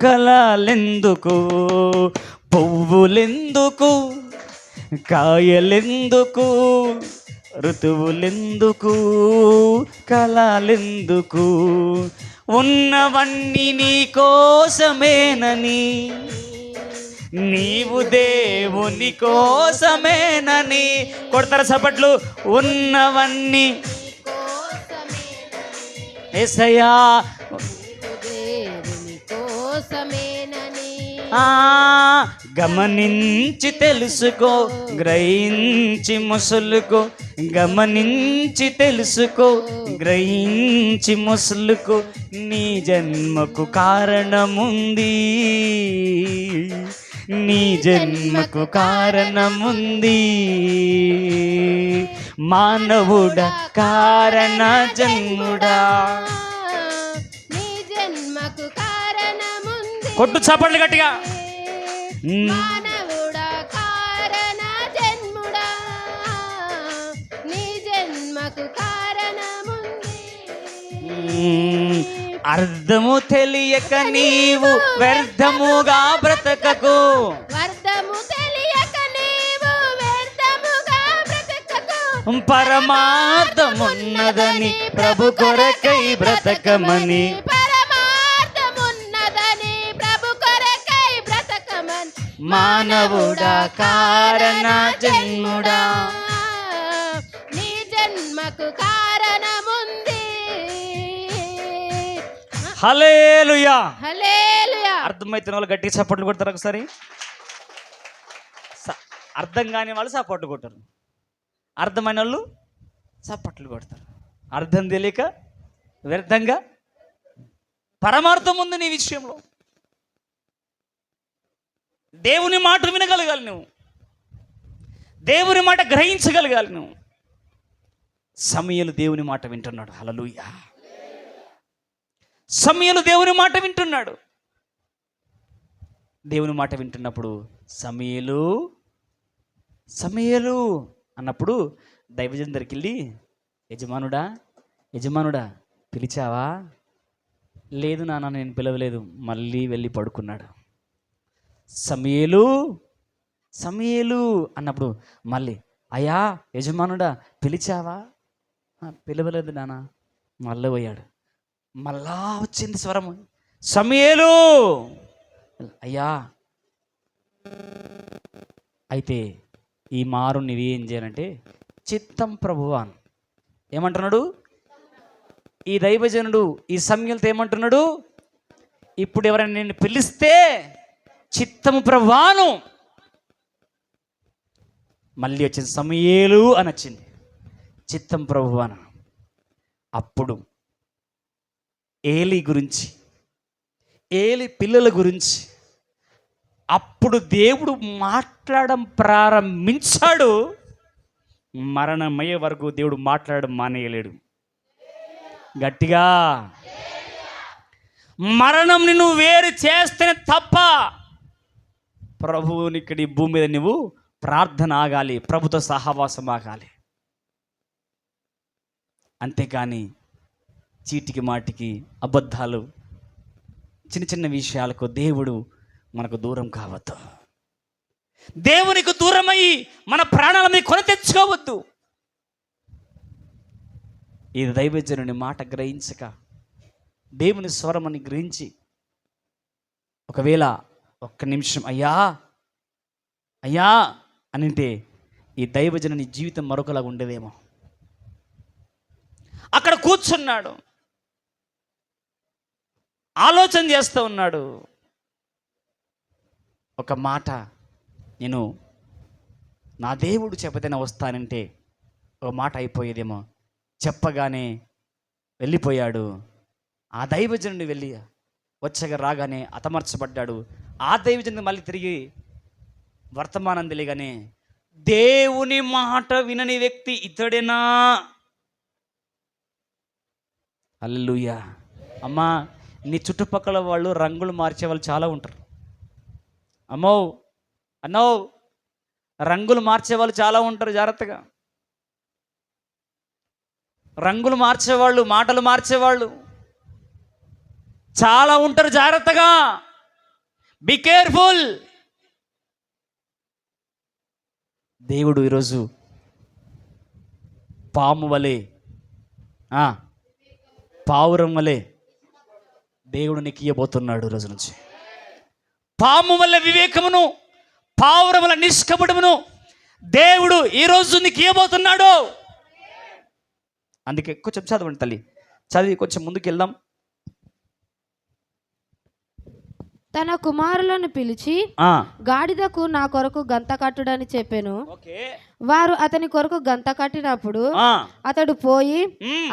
కళలెందుకు, పువ్వులెందుకు, కాయలెందుకు, ఋతువులెందుకు, కళలెందుకు, ఉన్నవన్నీ నీ కోసమేనని, నీవు దేవుని కోసమేనని. కొడతారా చప్పట్లు? ఉన్నవన్నీ యేసయ్యా గమనించి తెలుసుకో, గ్రహించి ముసులుకో, గమనించి తెలుసుకో, గ్రహించి ముసులుకో. నీ జన్మకు కారణముంది, నీ జన్మకు కారణముంది. మానవుడా కారణ జన్ముడా, నీ జన్మకు కారణముంది. కొట్టు చప్పట్లు గట్టిగా. మానవుడా కారణ జన్ముడా, నీ జన్మకు కారణముంది. అర్థము తెలియక నీవు వ్యర్థముగా బ్రతకకు, అర్థము తెలియక నీవు వ్యర్థముగా బ్రతకకు. పరమార్థమున్నదని ప్రభు కొరకై బ్రతకమని, పరమార్థమున్నదని ప్రభు కొరకై బ్రతకమని. మానవుడా కారణ జన్ముడా, నీ జన్మకు కారణముంది. హల్లెలూయా. హల్లెలూయా. అర్థమైతే వాళ్ళు గట్టిగా చప్పట్లు కొడతారు ఒకసారి. అర్థం కాని వాళ్ళు చప్పట్లు కొట్టారు, అర్థమైన వాళ్ళు చప్పట్లు కొడతారు. అర్థం తెలియక వ్యర్థంగా. పరమార్థం ఉంది నీ విషయంలో. దేవుని మాట వినగలగాలి నువ్వు, దేవుని మాట గ్రహించగలగాలి నువ్వు. సమూయేలు దేవుని మాట వింటున్నాడు. హల్లెలూయా. సమూయేలు దేవుని మాట వింటున్నాడు. దేవుని మాట వింటున్నప్పుడు సమూయేలు సమూయేలు అన్నప్పుడు దైవజన్ దగ్గరికి వెళ్ళి, యజమానుడా యజమానుడా పిలిచావా? లేదు నాన్న, నేను పిలవలేదు. మళ్ళీ వెళ్ళి పడుకున్నాడు. సమూయేలు సమూయేలు అన్నప్పుడు మళ్ళీ, అయ్యా యజమానుడా పిలిచావా? పిలవలేదు నాన్న. మళ్ళీ పోయాడు. మళ్ళా వచ్చింది స్వరం, సమూయేలు. అయ్యా, అయితే ఈ మారు నీవేం చేయాలంటే చిత్తం ప్రభువాన్ ఏమంటున్నాడు? ఈ దైవజనుడు ఈ సమూయేలుతో ఏమంటున్నాడు? ఇప్పుడు ఎవరైనా నేను పిలిస్తే చిత్తము ప్రభువాను. మళ్ళీ వచ్చింది సమూయేలు అని వచ్చింది, చిత్తం ప్రభువాను. అప్పుడు ఏలి గురించి, ఏలి పిల్లల గురించి అప్పుడు దేవుడు మాట్లాడడం ప్రారంభించాడు. మరణమయ్యే వరకు దేవుడు మాట్లాడడం మానేయలేడు. గట్టిగా, మరణం నిన్ను వేరు చేస్తేనే తప్ప ప్రభువుని ఇక్కడ ఈ భూమి మీద నువ్వు ప్రార్థన ఆగాలి, ప్రభుతో సహవాసం ఆగాలి. అంతేకాని చీటికి మాటికి అబద్ధాలు, చిన్న చిన్న విషయాలకు దేవుడు మనకు దూరం కావద్దు. దేవునికి దూరమయ్యి మన ప్రాణాలని కొని తెచ్చుకోవద్దు. ఇది దైవజనుని మాట గ్రహించక, దేవుని స్వరమని గ్రహించి ఒకవేళ ఒక్క నిమిషం అయ్యా అయ్యా అనింటే ఈ దైవజనుని జీవితం మరొకలాగా ఉండేదేమో. అక్కడ కూర్చున్నాడు, ఆలోచన చేస్తూ ఉన్నాడు. ఒక మాట, నేను నా దేవుడు చెప్పతేనే వస్తానంటే ఒక మాట అయిపోయేదేమో. చెప్పగానే వెళ్ళిపోయాడు. ఆ దైవజనుడిని వెళ్ళి వచ్చగా రాగానే హతమార్చబడ్డాడు. ఆ దైవజనుడు మళ్ళీ తిరిగి వర్తమానం తెలియగానే, దేవుని మాట వినని వ్యక్తి ఇతడేనా? హల్లెలూయా. అమ్మా, నీ చుట్టుపక్కల వాళ్ళు రంగులు మార్చే వాళ్ళు చాలా ఉంటారు. అమ్మో అన్నో, రంగులు మార్చేవాళ్ళు చాలా ఉంటారు. జాగ్రత్తగా, రంగులు మార్చేవాళ్ళు, మాటలు మార్చేవాళ్ళు చాలా ఉంటారు. జాగ్రత్తగా, బి కేర్ఫుల్. దేవుడు ఈరోజు పాము వలె, పావురం వలె దేవుడు నీకు ఇయ్యబోతున్నాడు. రోజు నుంచి పాము వల్ల వివేకమును, పావురం వల్ల నిష్కపటమును దేవుడు ఈరోజు నీకు ఇయ్యబోతున్నాడు. అందుకే కొంచెం చదవండి తల్లి, చదివి కొంచెం ముందుకు వెళ్దాం. తన కుమారులను పిలిచి గాడిదకు నా కొరకు గంత కట్టుడని చెప్పాను. వారు అతని కొరకు గంత కట్టినప్పుడు అతడు పోయి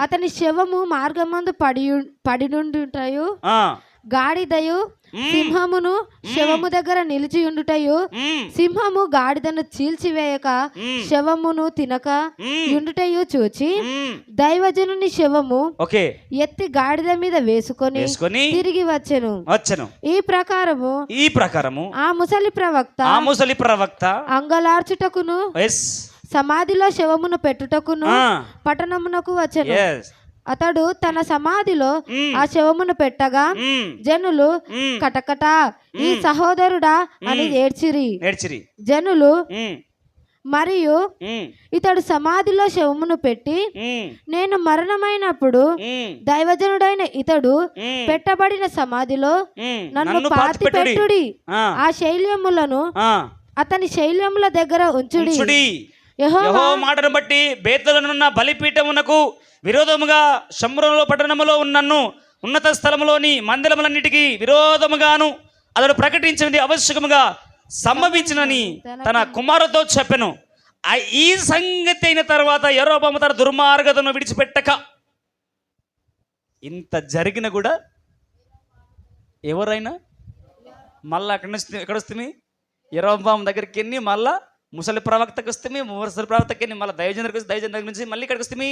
అతని శవము మార్గమందు పడినుండుటయు, గాడిదయు సింహమును శవము దగ్గర నిలిచి ఉండుటయు, సింహము గాడిదను చీల్చివేయక శవమును తినక ఉండుటయు చూచి దైవజనుని శవము ఎత్తి గాడిద మీద వేసుకొని తిరిగి వచ్చెను. ఈ ప్రకారము ఆ ముసలి ప్రవక్త అంగలార్చుటకును సమాధిలో శవమును పెట్టుటకును పట్టణమునకు వచ్చెను. అతడు తన సమాధిలో ఆ శవమును పెట్టగా జనులు కటకట ఈ సహోదరుడా అని ఏడ్చిరి. జనులు మరియు ఇతడు సమాధిలో శవమును పెట్టి నేను మరణమైనప్పుడు దైవజనుడైన ఇతడు పెట్టబడిన సమాధిలో నన్ను పాతి పెట్టుడి, ఆ శైల్యములను అతని శైల్యముల దగ్గర ఉంచుడి. యెహోవా మాటను బట్టి బేతేలునున్న బలిపీఠమునకు విరోధముగా షమ్రోను పట్టణములో ఉన్నన్ను ఉన్నత స్థలములోని మందిరములన్నిటికీ విరోధముగాను అతడు ప్రకటించినది అవశ్యకముగా సంభవించినని తన కుమారుతో చెప్పెను. ఈ సంగతి అయిన తర్వాత యరొబాము తన దుర్మార్గతను విడిచిపెట్టక, ఇంత జరిగిన కూడా ఎవరైనా మళ్ళా ఎక్కడ వస్తుంది? యరొబాము దగ్గరికి ఎన్ని, మళ్ళా ముసలి ప్రవక్తకి వస్తుంది, ముసలి ప్రవక్తకి ఎన్ని, మళ్ళీ దైవజనుడి దగ్గరికి, దైవజనుడి దగ్గర నుంచి మళ్ళీ ఇక్కడికి వస్తుంది.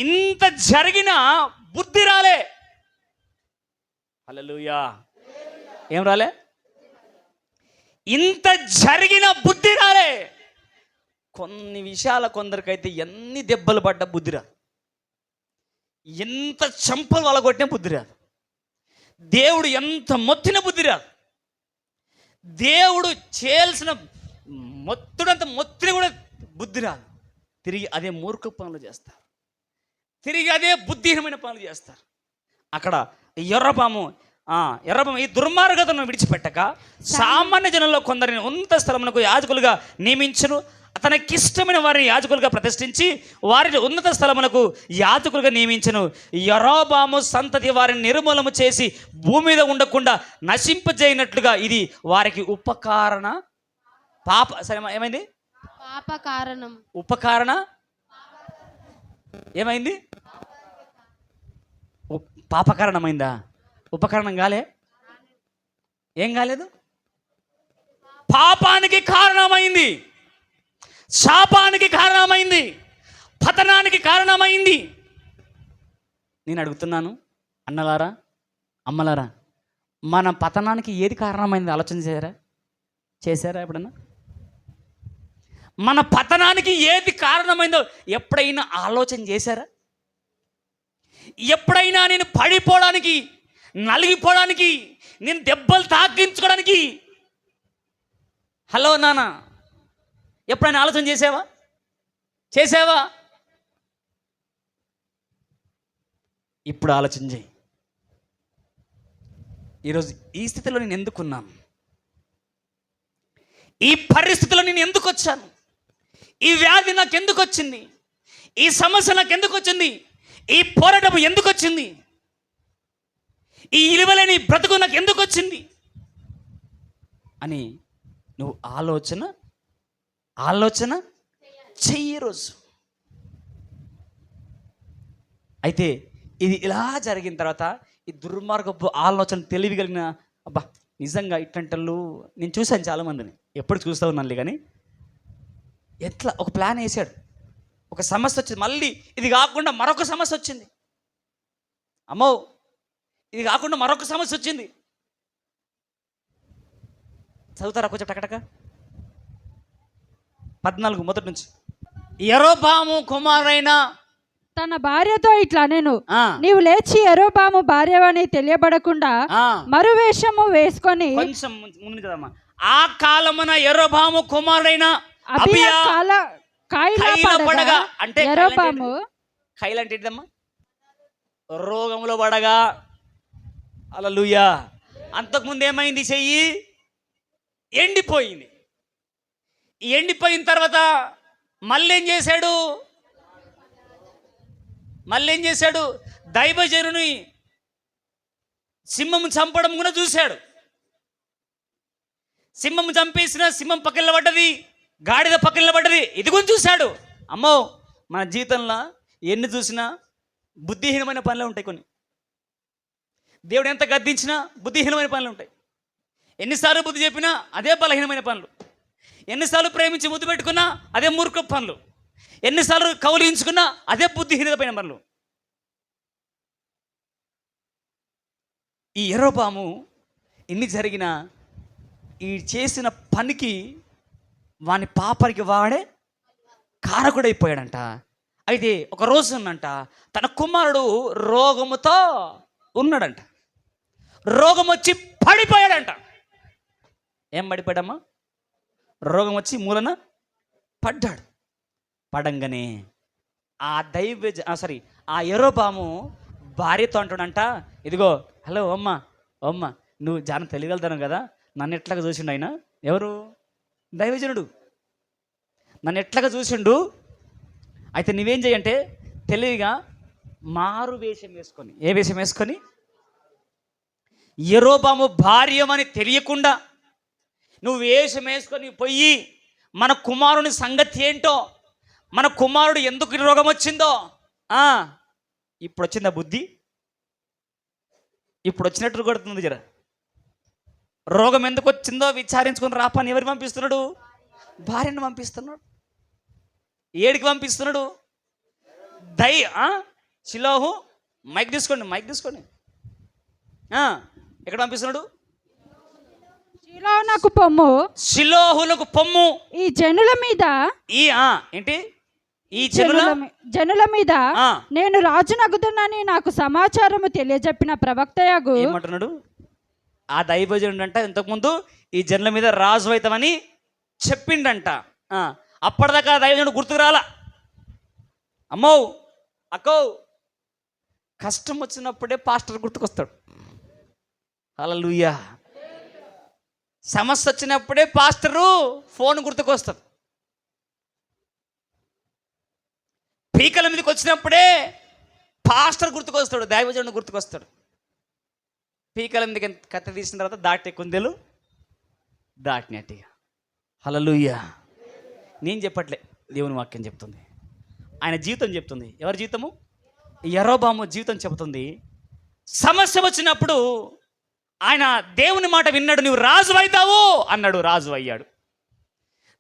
ఇంత జరిగిన బుద్ధి రాలే. హల్లెలూయా. ఏం రాలే? ఇంత జరిగిన బుద్ధి రాలే. కొన్ని విషయాల కొందరికైతే ఎన్ని దెబ్బలు పడ్డ బుద్ధి రాదు, ఎంత చంపలు వలగొట్టిన బుద్ధి రాదు, దేవుడు ఎంత మొత్తిన బుద్ధి రాదు, దేవుడు చేయాల్సిన మొత్తుడంత మొత్తిని కూడా బుద్ధి రాదు. తిరిగి అదే మూర్ఖ పనులు చేస్తారు, తిరిగి అదే బుద్ధిహీనమైన పనులు చేస్తారు. అక్కడ ఎర్రపాము ఈ దుర్మార్గతను విడిచిపెట్టక సామాన్య జనంలో కొందరిని ఉన్నత స్థలమునకు యాజకులుగా నియమించును. తనకిష్టమైన వారిని యాజకులుగా ప్రతిష్ఠించి వారిని ఉన్నత స్థలమునకు యాజకులుగా నియమించను. యరొబాము సంతతి వారిని నిర్మూలము చేసి భూమి మీద ఉండకుండా నశింపజేయనట్లుగా ఇది వారికి ఉపకారణ పాప. సరే, ఏమైంది? పాప కారణం. ఉపకారణ ఏమైంది? పాపకారణమైందా? ఉపకరణం కాలే? ఏం కాలేదు? పాపానికి కారణమైంది, శాపానికి కారణమైంది, పతనానికి కారణమైంది. నేను అడుగుతున్నాను అన్నలారా, అమ్మలారా, మన పతనానికి ఏది కారణమైంది ఆలోచన చేశారా ఎప్పుడన్నా? మన పతనానికి ఏది కారణమైందో ఎప్పుడైనా ఆలోచన చేశారా? ఎప్పుడైనా నేను పడిపోవడానికి, నలిగిపోవడానికి, నేను దెబ్బలు తాకించుకోవడానికి, హలో నాన్న, ఎప్పుడైనా ఆలోచన చేసావా? ఇప్పుడు ఆలోచన చేయి. ఈరోజు ఈ స్థితిలో నేను ఎందుకున్నాను? ఈ పరిస్థితిలో నేను ఎందుకు వచ్చాను? ఈ వ్యాధి నాకు ఎందుకు వచ్చింది? ఈ సమస్య నాకు ఎందుకు వచ్చింది? ఈ పోరాటం ఎందుకు వచ్చింది? ఈ ఇలువలేని బ్రతుకు నాకు ఎందుకు వచ్చింది అని నువ్వు ఆలోచన చెయ్యి రోజు. అయితే ఇది ఇలా జరిగిన తర్వాత ఈ దుర్మార్గపు ఆలోచన తెలియగలిగిన, అబ్బా నిజంగా ఇట్లాంటోళ్ళు నేను చూశాను చాలామందిని, ఎప్పుడు చూస్తూ ఉన్నాను కానీ, ఎట్లా ఒక ప్లాన్ వేసాడు, ఒక సమస్య వచ్చింది, మళ్ళీ ఇది కాకుండా మరొక సమస్య వచ్చింది, అమ్మో ఇది కాకుండా మరొక సమస్య వచ్చింది. చదువుతారా కొంచెం టకటక? 14 మొదటి నుంచి. యరొబాము కుమారైన తన భార్యతో ఇట్లా నేను, నీవు లేచి యరొబాము భార్యవని తెలియబడకుండా మరువేషము వేసుకొని. కొంచెం ముందు కదమ్మా. ఆ కాలమున యరొబాము కుమారైన అబియా పడగా అంటే యరొబాము కైలంటే ఏంటమ్మా? రోగంలో పడగా. హల్లెలూయా. అంతకుముందు ఏమైంది? చెయ్యి ఎండిపోయింది. ఎండిపోయిన తర్వాత మళ్ళీ ఏం చేశాడు? దైవజనుని సింహం చంపడం కూడా చూశాడు. సింహం చంపేసిన సింహం పక్కన పడ్డది, గాడిద పక్కన పడ్డది, ఇది కూడా చూశాడు. అమ్మో, మన జీవితంలో ఎన్ని చూసినా బుద్ధిహీనమైన పనులు ఉంటాయి. కొన్ని దేవుడు ఎంత గద్దించినా బుద్ధిహీనమైన పనులు ఉంటాయి. ఎన్నిసార్లు బుద్ధి చెప్పినా అదే బలహీనమైన పనులు. ఎన్నిసార్లు ప్రేమించి ముద్దు పెట్టుకున్నా అదే మూర్ఖ పనులు. ఎన్నిసార్లు కౌలించుకున్నా అదే బుద్ధిహీనమైన పనులు. ఈ యరొబాము ఎన్ని జరిగినా ఈ చేసిన పనికి వాని పాపానికి వాడే కారకుడైపోయాడంట. అయితే ఒక రోజు ఉన్నంట తన కుమారుడు రోగముతో ఉన్నాడంట. రోగం వచ్చి పడిపోయాడంట. ఏం పడిపోయాడమ్మా? రోగం వచ్చి మూలన పడ్డాడు. పడంగానే ఆ యరొబాము భార్యతో అంటాడంట, ఇదిగో హలో అమ్మ నువ్వు జాన తెలియగలుగుతాను కదా, నన్ను ఎట్లాగా చూసిండు ఆయన. ఎవరు? దైవజనుడు. నన్ను ఎట్లాగా చూసిండు. అయితే నువ్వేం చేయంటే తెలివిగా మారు వేషం వేసుకొని. ఏ వేషం వేసుకొని? యరొబాము భార్యమని తెలియకుండా నువ్వు వేషం వేసుకొని పోయి మన కుమారుని సంగతి ఏంటో, మన కుమారుడు ఎందుకు రోగం వచ్చిందో, ఇప్పుడు వచ్చిందా బుద్ధి? ఇప్పుడు వచ్చినట్టు కొడుతుంది. జర రోగం ఎందుకు వచ్చిందో విచారించుకొని రాపని ఎవరు పంపిస్తున్నాడు? భార్యను పంపిస్తున్నాడు. ఏడికి పంపిస్తున్నాడు? షిలోహు. మైక్ తీసుకోండి. ఎక్కడ పంపిస్తున్నాడు? షిలోహునకు పొమ్ము, షిలోహులకు పొమ్ము. ఈ జనుల మీద ఈ ఏంటి ఈ జనుల మీద ఆ. నేను రాజునగుదునని నాకు సమాచారము తెలియజెప్పిన ప్రవక్తయగు. ఏమంటున్నాడు? ఆ దైవజనుడు అంట ఇంతకుముందు ఈ జనుల మీద రాజు అవుతామని చెప్పిండంట. అప్పటిదాకా దైవజనుడు గుర్తుకు రాలా. అమ్మో అక్కో, కష్టం వచ్చినప్పుడే పాస్టర్ గుర్తుకొస్తాడు. హల్లెలూయా. సమస్య వచ్చినప్పుడే పాస్టరు ఫోన్ గుర్తుకొస్తాడు. పీకల మీదకి వచ్చినప్పుడే పాస్టర్ గుర్తుకొస్తాడు, దైవజనుడు గుర్తుకొస్తాడు. పీకల మీదకి కత్తి తీసిన తర్వాత దాటే కుందేలు దాటినట్టుగా. హల్లెలూయా. నేను చెప్పట్లే, దేవుని వాక్యం చెప్తుంది, ఆయన జీవితం చెప్తుంది. ఎవరి జీవితము? యరొబాము జీవితం చెబుతుంది. సమస్య వచ్చినప్పుడు ఆయన దేవుని మాట విన్నాడు. నువ్వు రాజు అవుతావు అన్నాడు, రాజు అయ్యాడు.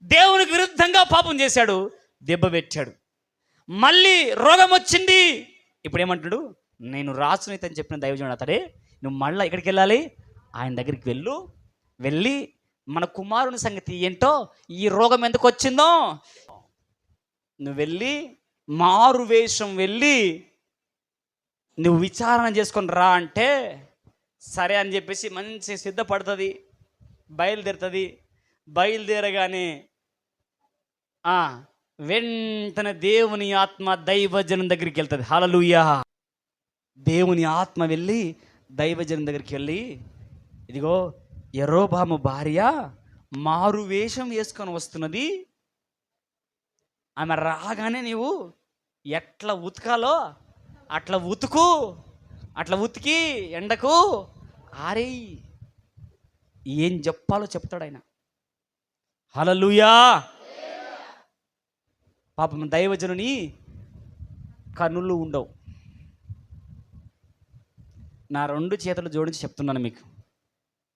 దేవునికి విరుద్ధంగా పాపం చేశాడు, దెబ్బ పెట్టాడు. మళ్ళీ రోగం వచ్చింది, ఇప్పుడు ఏమంటున్నాడు? నేను రాజునైతే చెప్పిన దైవజనుడు అతడే. నువ్వు మళ్ళీ ఎక్కడికి వెళ్ళాలి? ఆయన దగ్గరికి వెళ్ళి మన కుమారుని సంగతి ఏంటో, ఈ రోగం ఎందుకు వచ్చిందో నువ్వు వెళ్ళి మారు వేషం వెళ్ళి నువ్వు విచారణ చేసుకొని రా అంటే సరే అని చెప్పేసి మంచి సిద్ధపడుతుంది, బయలుదేరుతుంది. బయలుదేరగానే వెంటనే దేవుని ఆత్మ దైవజనం దగ్గరికి వెళ్తుంది. హల్లెలూయా. దేవుని ఆత్మ వెళ్ళి దైవజనం దగ్గరికి వెళ్ళి, ఇదిగో యరొబాము భార్య మారు వేషం వేసుకొని వస్తున్నది, ఆమె రాగానే నీవు ఎట్లా ఉతకాలో అట్లా ఉతికి ఎండకు ఆరేయి. ఏం చెప్పాలో చెప్తాడు ఆయన. హల్లెలూయా. పాపం దైవజనుని కన్నులు ఉండవు. నా 2 చేతులు జోడించి చెప్తున్నాను మీకు,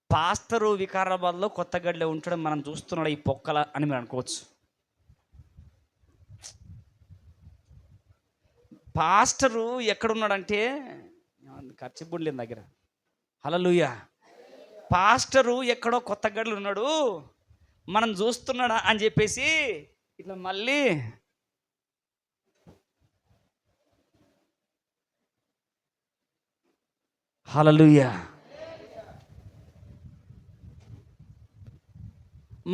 పాస్టరు వికారాబాద్లో కొత్తగడ్డలో ఉంచడం మనం చూస్తున్నాడు ఈ పొక్కల అని మీరు అనుకోవచ్చు. పాస్టరు ఎక్కడున్నాడంటే ఖర్చు బుడ్లేని దగ్గర. హల్లెలూయా. పాస్టరు ఎక్కడో కొత్తగడ్డలు ఉన్నాడు, మనం చూస్తున్నాడా అని చెప్పేసి ఇట్లా మళ్ళీ హల్లెలూయా.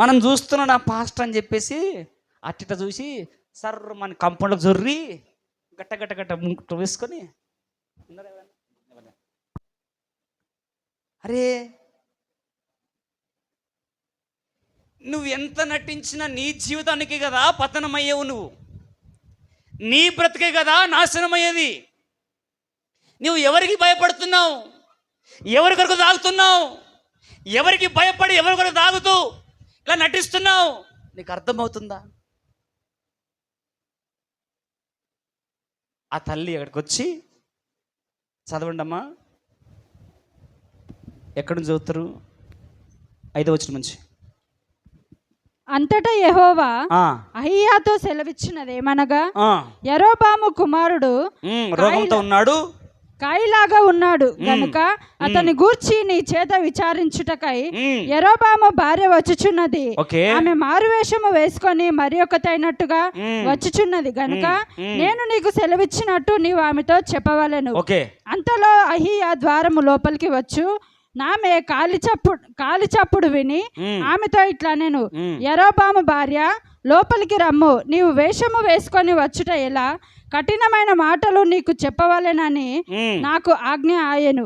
మనం చూస్తున్నాడు ఆ పాస్టర్ అని చెప్పేసి అట్టిట చూసి సర్ర మన కంపౌండ్కి జొర్రి గట్ట ముట్టు వేసుకొని, అరే నువ్వు ఎంత నటించినా నీ జీవితానికి కదా పతనమయ్యేవు, నువ్వు నీ బ్రతికే కదా నాశనమయ్యేది. నువ్వు ఎవరికి భయపడుతున్నావు? ఎవరి కొరకు తాగుతున్నావు? ఎవరికి భయపడి ఎవరి కొరకు తాగుతూ ఇలా నటిస్తున్నావు? నీకు అర్థమవుతుందా? ఆ తల్లి ఎక్కడికి వచ్చి చదవండి అమ్మా, ఎక్కడి నుంచి చదువుతారు? 5వ వచనం నుంచి. అంతటా యెహోవా అహీయాతో సెలవిచ్చినదేమనగా, యరొబాము కుమారుడు రోగంతో ఉన్నాడు, కాయిలాగా ఉన్నాడు గనుక అతని గూర్చి నీ చేత విచారించుటకై యరొబాము భార్య వచ్చుచున్నది. ఆమె మారువేషము వేసుకొని మరి ఒకతైనట్టుగా వచ్చుచున్నది గనుక నేను నీకు సెలవిచ్చినట్టు నీవు ఆమెతో చెప్పవలెను. అంతలో అహీయా ద్వారము లోపలికి వచ్చు నామె కాలి చప్పుడు విని ఆమెతో ఇట్లా, నేను యరొబాము భార్య లోపలికి రమ్ము, నీవు వేషము వేసుకొని వచ్చుట ఎలా? కఠినమైన మాటలు నీకు చెప్పవలెనని నాకు ఆజ్ఞ ఆయను.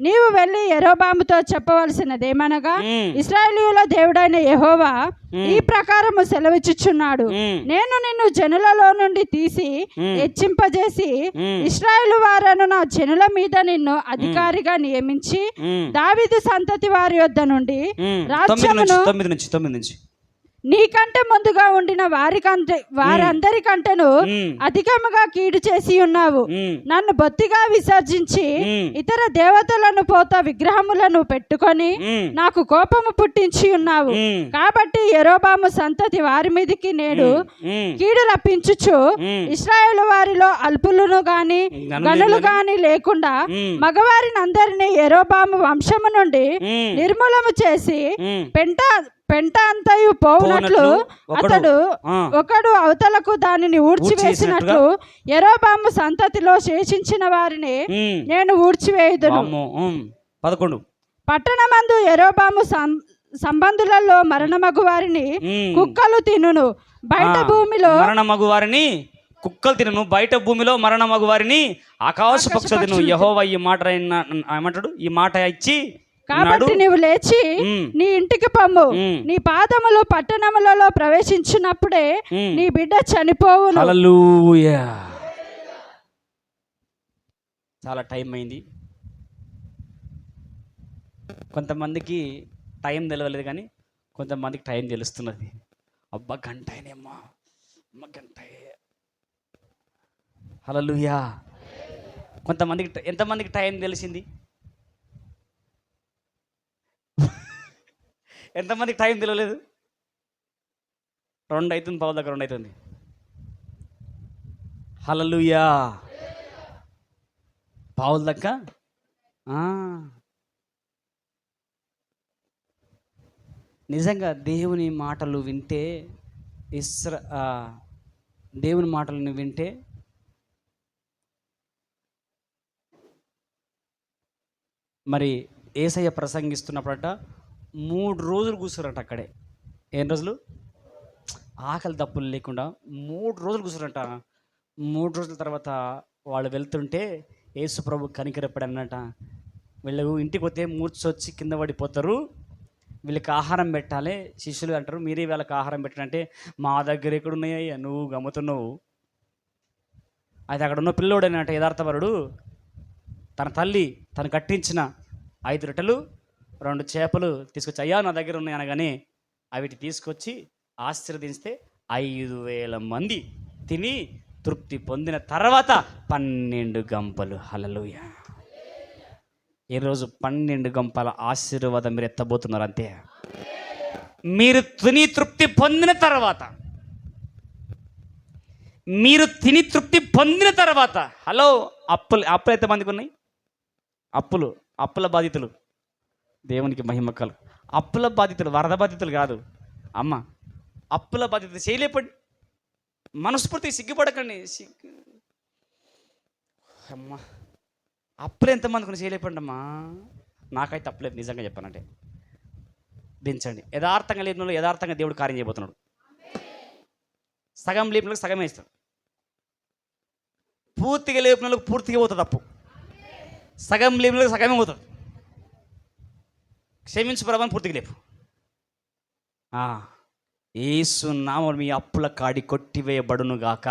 నీవు వెళ్ళి యరొబాముతో చెప్పవలసినదేమనగా, ఇశ్రాయేలీయుల దేవుడైన యెహోవా ఈ ప్రకారము సెలవిచ్చుచున్నాడు, నేను నిన్ను జనులలో నుండి తీసి హెచ్చింపజేసి ఇశ్రాయేలు వారను నా జనుల మీద నిన్ను అధికారిగా నియమించి దావీదు సంతతి వారి యొద్ద నుండి రాజ్యమును నీకంటే ముందుగా ఉండిన వారందరికంటేను అధికముగా కీడు చేసి ఉన్నావు. నన్ను బొత్తిగా విసర్జించి ఇతర దేవతలను పోత విగ్రహములను పెట్టుకొని నాకు కోపము పుట్టించి ఉన్నావు. కాబట్టి యెరోబాము సంతతి వారి మీదికి నేడు కీడు రప్పించుచు ఇశ్రాయేలు వారిలో అల్పులను గాని గనులు గాని లేకుండా మగవారిని అందరినీ యెరోబాము వంశము నుండి నిర్మూలము చేసి పెంట అంతయు పోవునట్లు అతడు ఒకడు అవతలకు దానిని ఊడ్చివేసినట్లు యెరోబాము సంతతిలో శేషించిన వారిని నేను ఊడ్చివేయుదును. 11 పట్టణమందు యెరోబాము సంబంధులలో మరణమగు వారిని కుక్కలు తినును. బయట భూమిలో మరణమగు వారిని కుక్కలు తినను, బయట భూమిలో మరణమగు వారిని ఆకాశ పక్షులు తిను. యెహోవా ఈ మాట ఏమంటాడు? ఈ మాట ఇచ్చి, కాబట్టి నీవు లేచి నీ ఇంటికి పమ్ము. నీ పాదములు పట్టణములలో ప్రవేశించినప్పుడే నీ బిడ్డ చనిపోవును. హల్లెలూయా. చాలా టైం అయింది. కొంతమందికి టైం తెలియలేదు, కానీ కొంతమందికి టైం తెలుస్తున్నది. అబ్బా గంట అయినేమ్మా, అమ్మ గంట. హల్లెలూయా. కొంతమందికి ఎంతమందికి టైం తెలిసింది? ఎంతమందికి టైం తెలియలేదు? 2 అవుతుంది, పావు దగ్గర 2 అవుతుంది. హల్లెలూయా. పావుల దక్క నిజంగా దేవుని మాటలు వింటే, దేవుని మాటలను వింటే మరి యేసయ్య ప్రసంగిస్తున్నప్పుడట 3 రోజులు కూర్చోరంట అక్కడే. ఏం రోజులు? ఆకలి దప్పులు లేకుండా 3 రోజులు కూర్చోరంట. 3 రోజుల తర్వాత వాళ్ళు వెళ్తుంటే యేసు ప్రభు కనికరపడన్నట, వీళ్ళు ఇంటికి పోతే మూర్చొచ్చి కింద పడిపోతారు, వీళ్ళకి ఆహారం పెట్టాలి. శిష్యులు అంటారు, మీరే వీళ్ళకి ఆహారం పెట్టాలంటే, మా దగ్గర ఎక్కడున్నాయ్యా, నువ్వు గమ్ముతున్నావు. అయితే అక్కడ ఉన్న పిల్లోడేనంట యథార్థపరుడు, తన తల్లి తను కట్టించిన 5 రొట్టెలు 2 చేపలు తీసుకొచ్చి, అయ్యా నా దగ్గర ఉన్నాయి అనగానే అవిటి తీసుకొచ్చి ఆశీర్వదిస్తే 5,000 మంది తిని తృప్తి పొందిన తర్వాత 12 గంపలు. హల్లెలూయా. ఈరోజు 12 గంపల ఆశీర్వాదం మీరు ఎత్తబోతున్నారు. అంతే. మీరు తిని తృప్తి పొందిన తర్వాత, హలో, అప్పులు ఎంతమందికి ఉన్నాయి? అప్పుల బాధితులు, దేవునికి మహిమకలు. అప్పుల బాధితులు, వరద బాధితులు కాదు అమ్మ, అప్పుల బాధితులు చేయలేపండి. మనస్ఫూర్తిగా సిగ్గుపడకండి. అమ్మ, అప్పులు ఎంతమందికి ఉన్నాయి? చేయలేపండి అమ్మా. నాకైతే అప్పులేదు, నిజంగా చెప్పానంటే. దించండి. యథార్థంగా లేపిన వాళ్ళు యథార్థంగా దేవుడు కార్యం చేయబోతున్నాడు. సగం లేపిన వాళ్ళకి సగమే ఇస్తాడు. పూర్తిగా లేపిన వాళ్ళకి పూర్తిగా పోతుంది అప్పు. సగం లేపిన వాళ్ళకి సగమే పోతుంది. క్షమించు ప్రభావం, పూర్తిగా లేపు. యేసు నామమున మీ అప్పుల కాడి కొట్టివేయబడును గాక.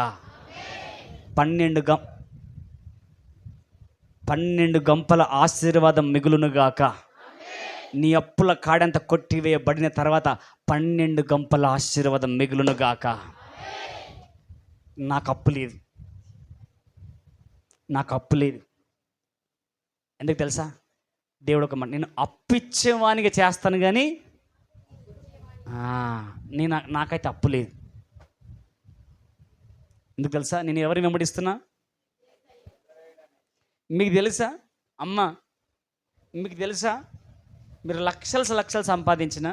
12 గంపల ఆశీర్వాదం మిగులును గాక. నీ అప్పుల కాడంతా కొట్టివేయబడిన తర్వాత 12 గంపల ఆశీర్వాదం మిగులును గాక. నాకు అప్పు లేదు. ఎందుకు తెలుసా? దేవుడు ఒక మాట, నేను అప్పిచ్చేవానికి చేస్తాను, కానీ నాకైతే అప్పు లేదు. ఎందుకు తెలుసా? నేను ఎవరిని వెంబడిస్తున్నా? మీకు తెలుసా అమ్మ? మీకు తెలుసా? మీరు లక్షలు సంపాదించిన,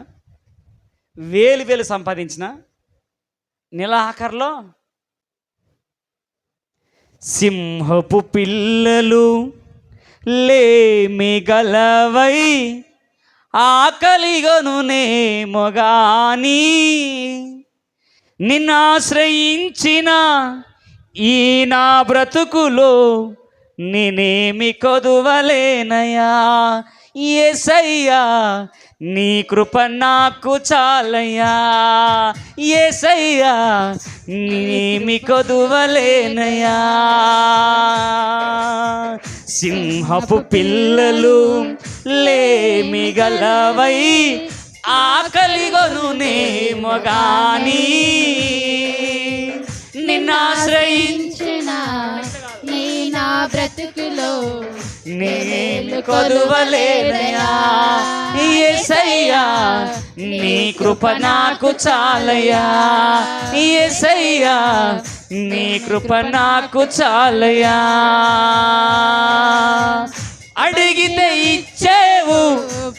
వేలు సంపాదించిన, నెల ఆఖరిలో సింహపు పిల్లలు లేమి గలవై ఆకలిగనునేమో గాని నిన్నాశ్రయించిన ఈ నా బ్రతుకులో నేనేమి కొదువలేనయా. యేసయ్యా నీ కృప నాకు చాలయ్యా. యేసయ్యా నేనేమి కొదువలేనయా. సింహపు పిల్లలు లేమి గలవై ఆకలిగొనునేమో గాని నిన్నాశ్రయించిన నీ నా బ్రతుకులో నేను కొదువలేదయా యేసయ్యా నీ కృప నాకు చాలయ్యా యేసయ్యా నీ కృప నాకు చాలయ్యా అడిగితే ఇచ్చేవు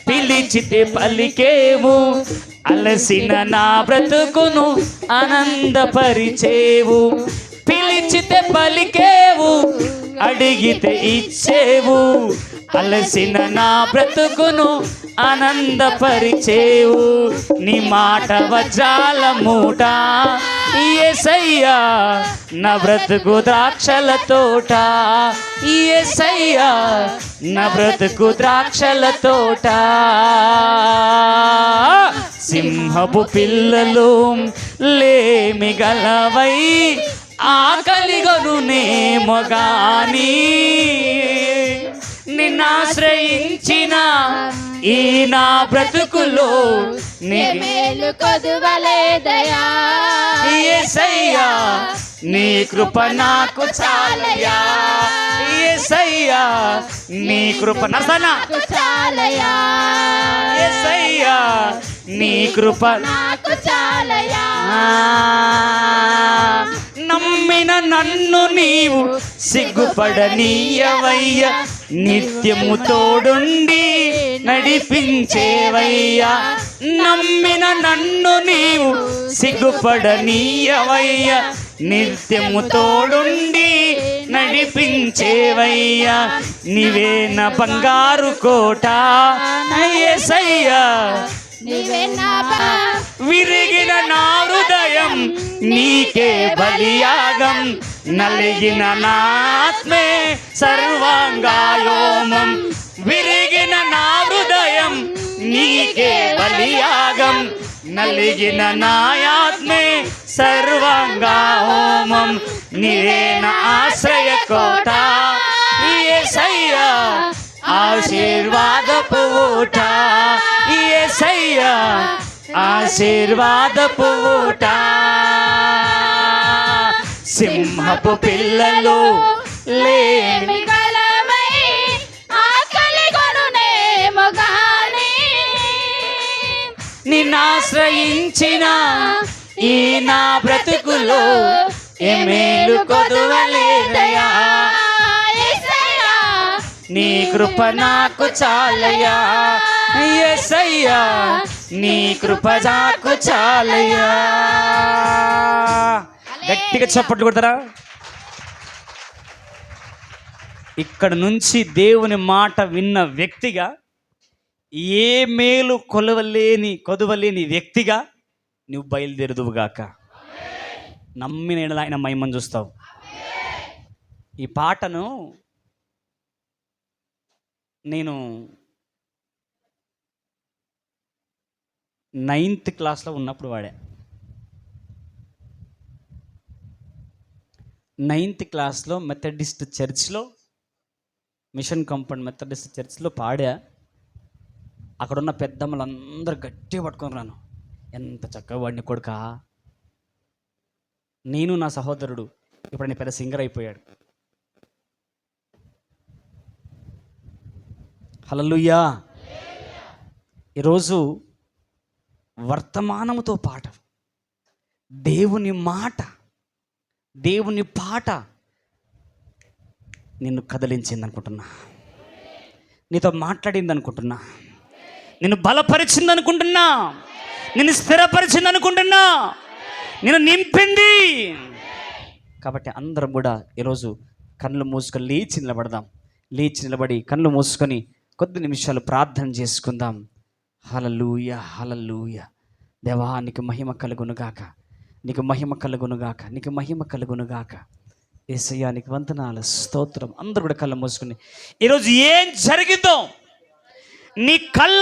పిలిచితే పలికేవు అలసిన నా బ్రతుకును ఆనందపరిచేవు పిలిచితే పలికేవు అడిగితే ఇచ్చేవు అలసిన నా బ్రతుకును ఆనందపరిచేవు నీ మాట వజ్రాల మూట యేసయ్యా నా బ్రతుకు ద్రాక్షల తోట యేసయ్యా నా బ్రతుకు ద్రాక్షల తోట సింహపు పిల్లలు లేమి గలవై ఆకలిగొనునేమో గాని నిన్నాశ్రయించిన ఈ నా బ్రతుకులో నీ మేలు కొదువలేదయా యేసయ్యా నీ కృప నాకు చాలయ్యా యేసయ్యా నీ కృప నాకు చాలయా యేసయ్యా నీ కృప నాకు చాలయా నమ్మిన నన్ను నీవు సిగ్గుపడనీయవయ్యా నిత్యము తోడుండి నడిపించేవయ్యా నమ్మిన నన్ను నీవు సిగ్గుపడనీయవయ్యా నిత్యము తోడుండి నడిపించేవయ్యా నీవే నా బంగారు కోట యేసయ్యా విరిగిన నా హృదయం నీకే బలియాగం నలిగిన నా ఆత్మే సర్వాంగాయోమం విరిగిన నా హృదయం నీకే బలియాగం నలిగిన నా ఆత్మే సర్వాంగాహోమం నీవే నా ఆశ్రయ కోట యేసయ్యా ఆశీర్వాదపు ఊట యేసయ్యా ఆశీర్వాదపు ఊట సింహపు పిల్లలు లేమి గలవై ఆకలిగొనునేమో గాని నిన్నాశ్రయించిన ఈ నా బ్రతుకులో ఏమేలు కొదువలేదయా నీ కృప నాకు చాలయ్యా యేసయ్యా నీ కృప నాకు చాలయ్యా గట్టిగా చప్పట్లు కొడతారా ఇక్కడ నుంచి దేవుని మాట విన్న వ్యక్తిగా ఏ మేలు కొదవలేని వ్యక్తిగా నువ్వు బయలుదేరుదువుగాక నమ్మిన ఎడల ఆయన మహిమను చూస్తావు ఈ పాటను నేను 9th క్లాస్లో ఉన్నప్పుడు వాడా 9th క్లాస్లో మెథడిస్ట్ చర్చ్లో మిషన్ కాంపౌండ్ మెథడిస్ట్ చర్చ్లో పాడా అక్కడున్న పెద్దమ్మలందరూ గట్టిగా పట్టుకొని రాను ఎంత చక్కగా వాడిని కొడుక నేను నా సహోదరుడు ఇప్పుడు ఆయన పెద్ద సింగర్ అయిపోయాడు హల్లెలూయా ఈరోజు వర్తమానముతో పాట దేవుని మాట దేవుని పాట నిన్ను కదిలించింది అనుకుంటున్నా నీతో మాట్లాడింది అనుకుంటున్నా నిన్ను బలపరిచింది అనుకుంటున్నా నిన్ను స్థిరపరిచింది అనుకుంటున్నా నిన్ను నింపింది కాబట్టి అందరం కూడా ఈరోజు కళ్ళు మూసుకొని లేచి నిలబడి కళ్ళు మూసుకొని కొద్ది నిమిషాలు ప్రార్థన చేసుకుందాం హల్లెలూయా హల్లెలూయా దేవా నీకు మహిమ కలుగునుగాక నీకు మహిమ కలుగునుగాక నీకు మహిమ కలుగునుగాక యేసయ్యా నీకు వందనాలు స్తోత్రం అందరూ కూడా కళ్ళు మూసుకుని ఈరోజు ఏం జరిగిందో నీ కళ్ళ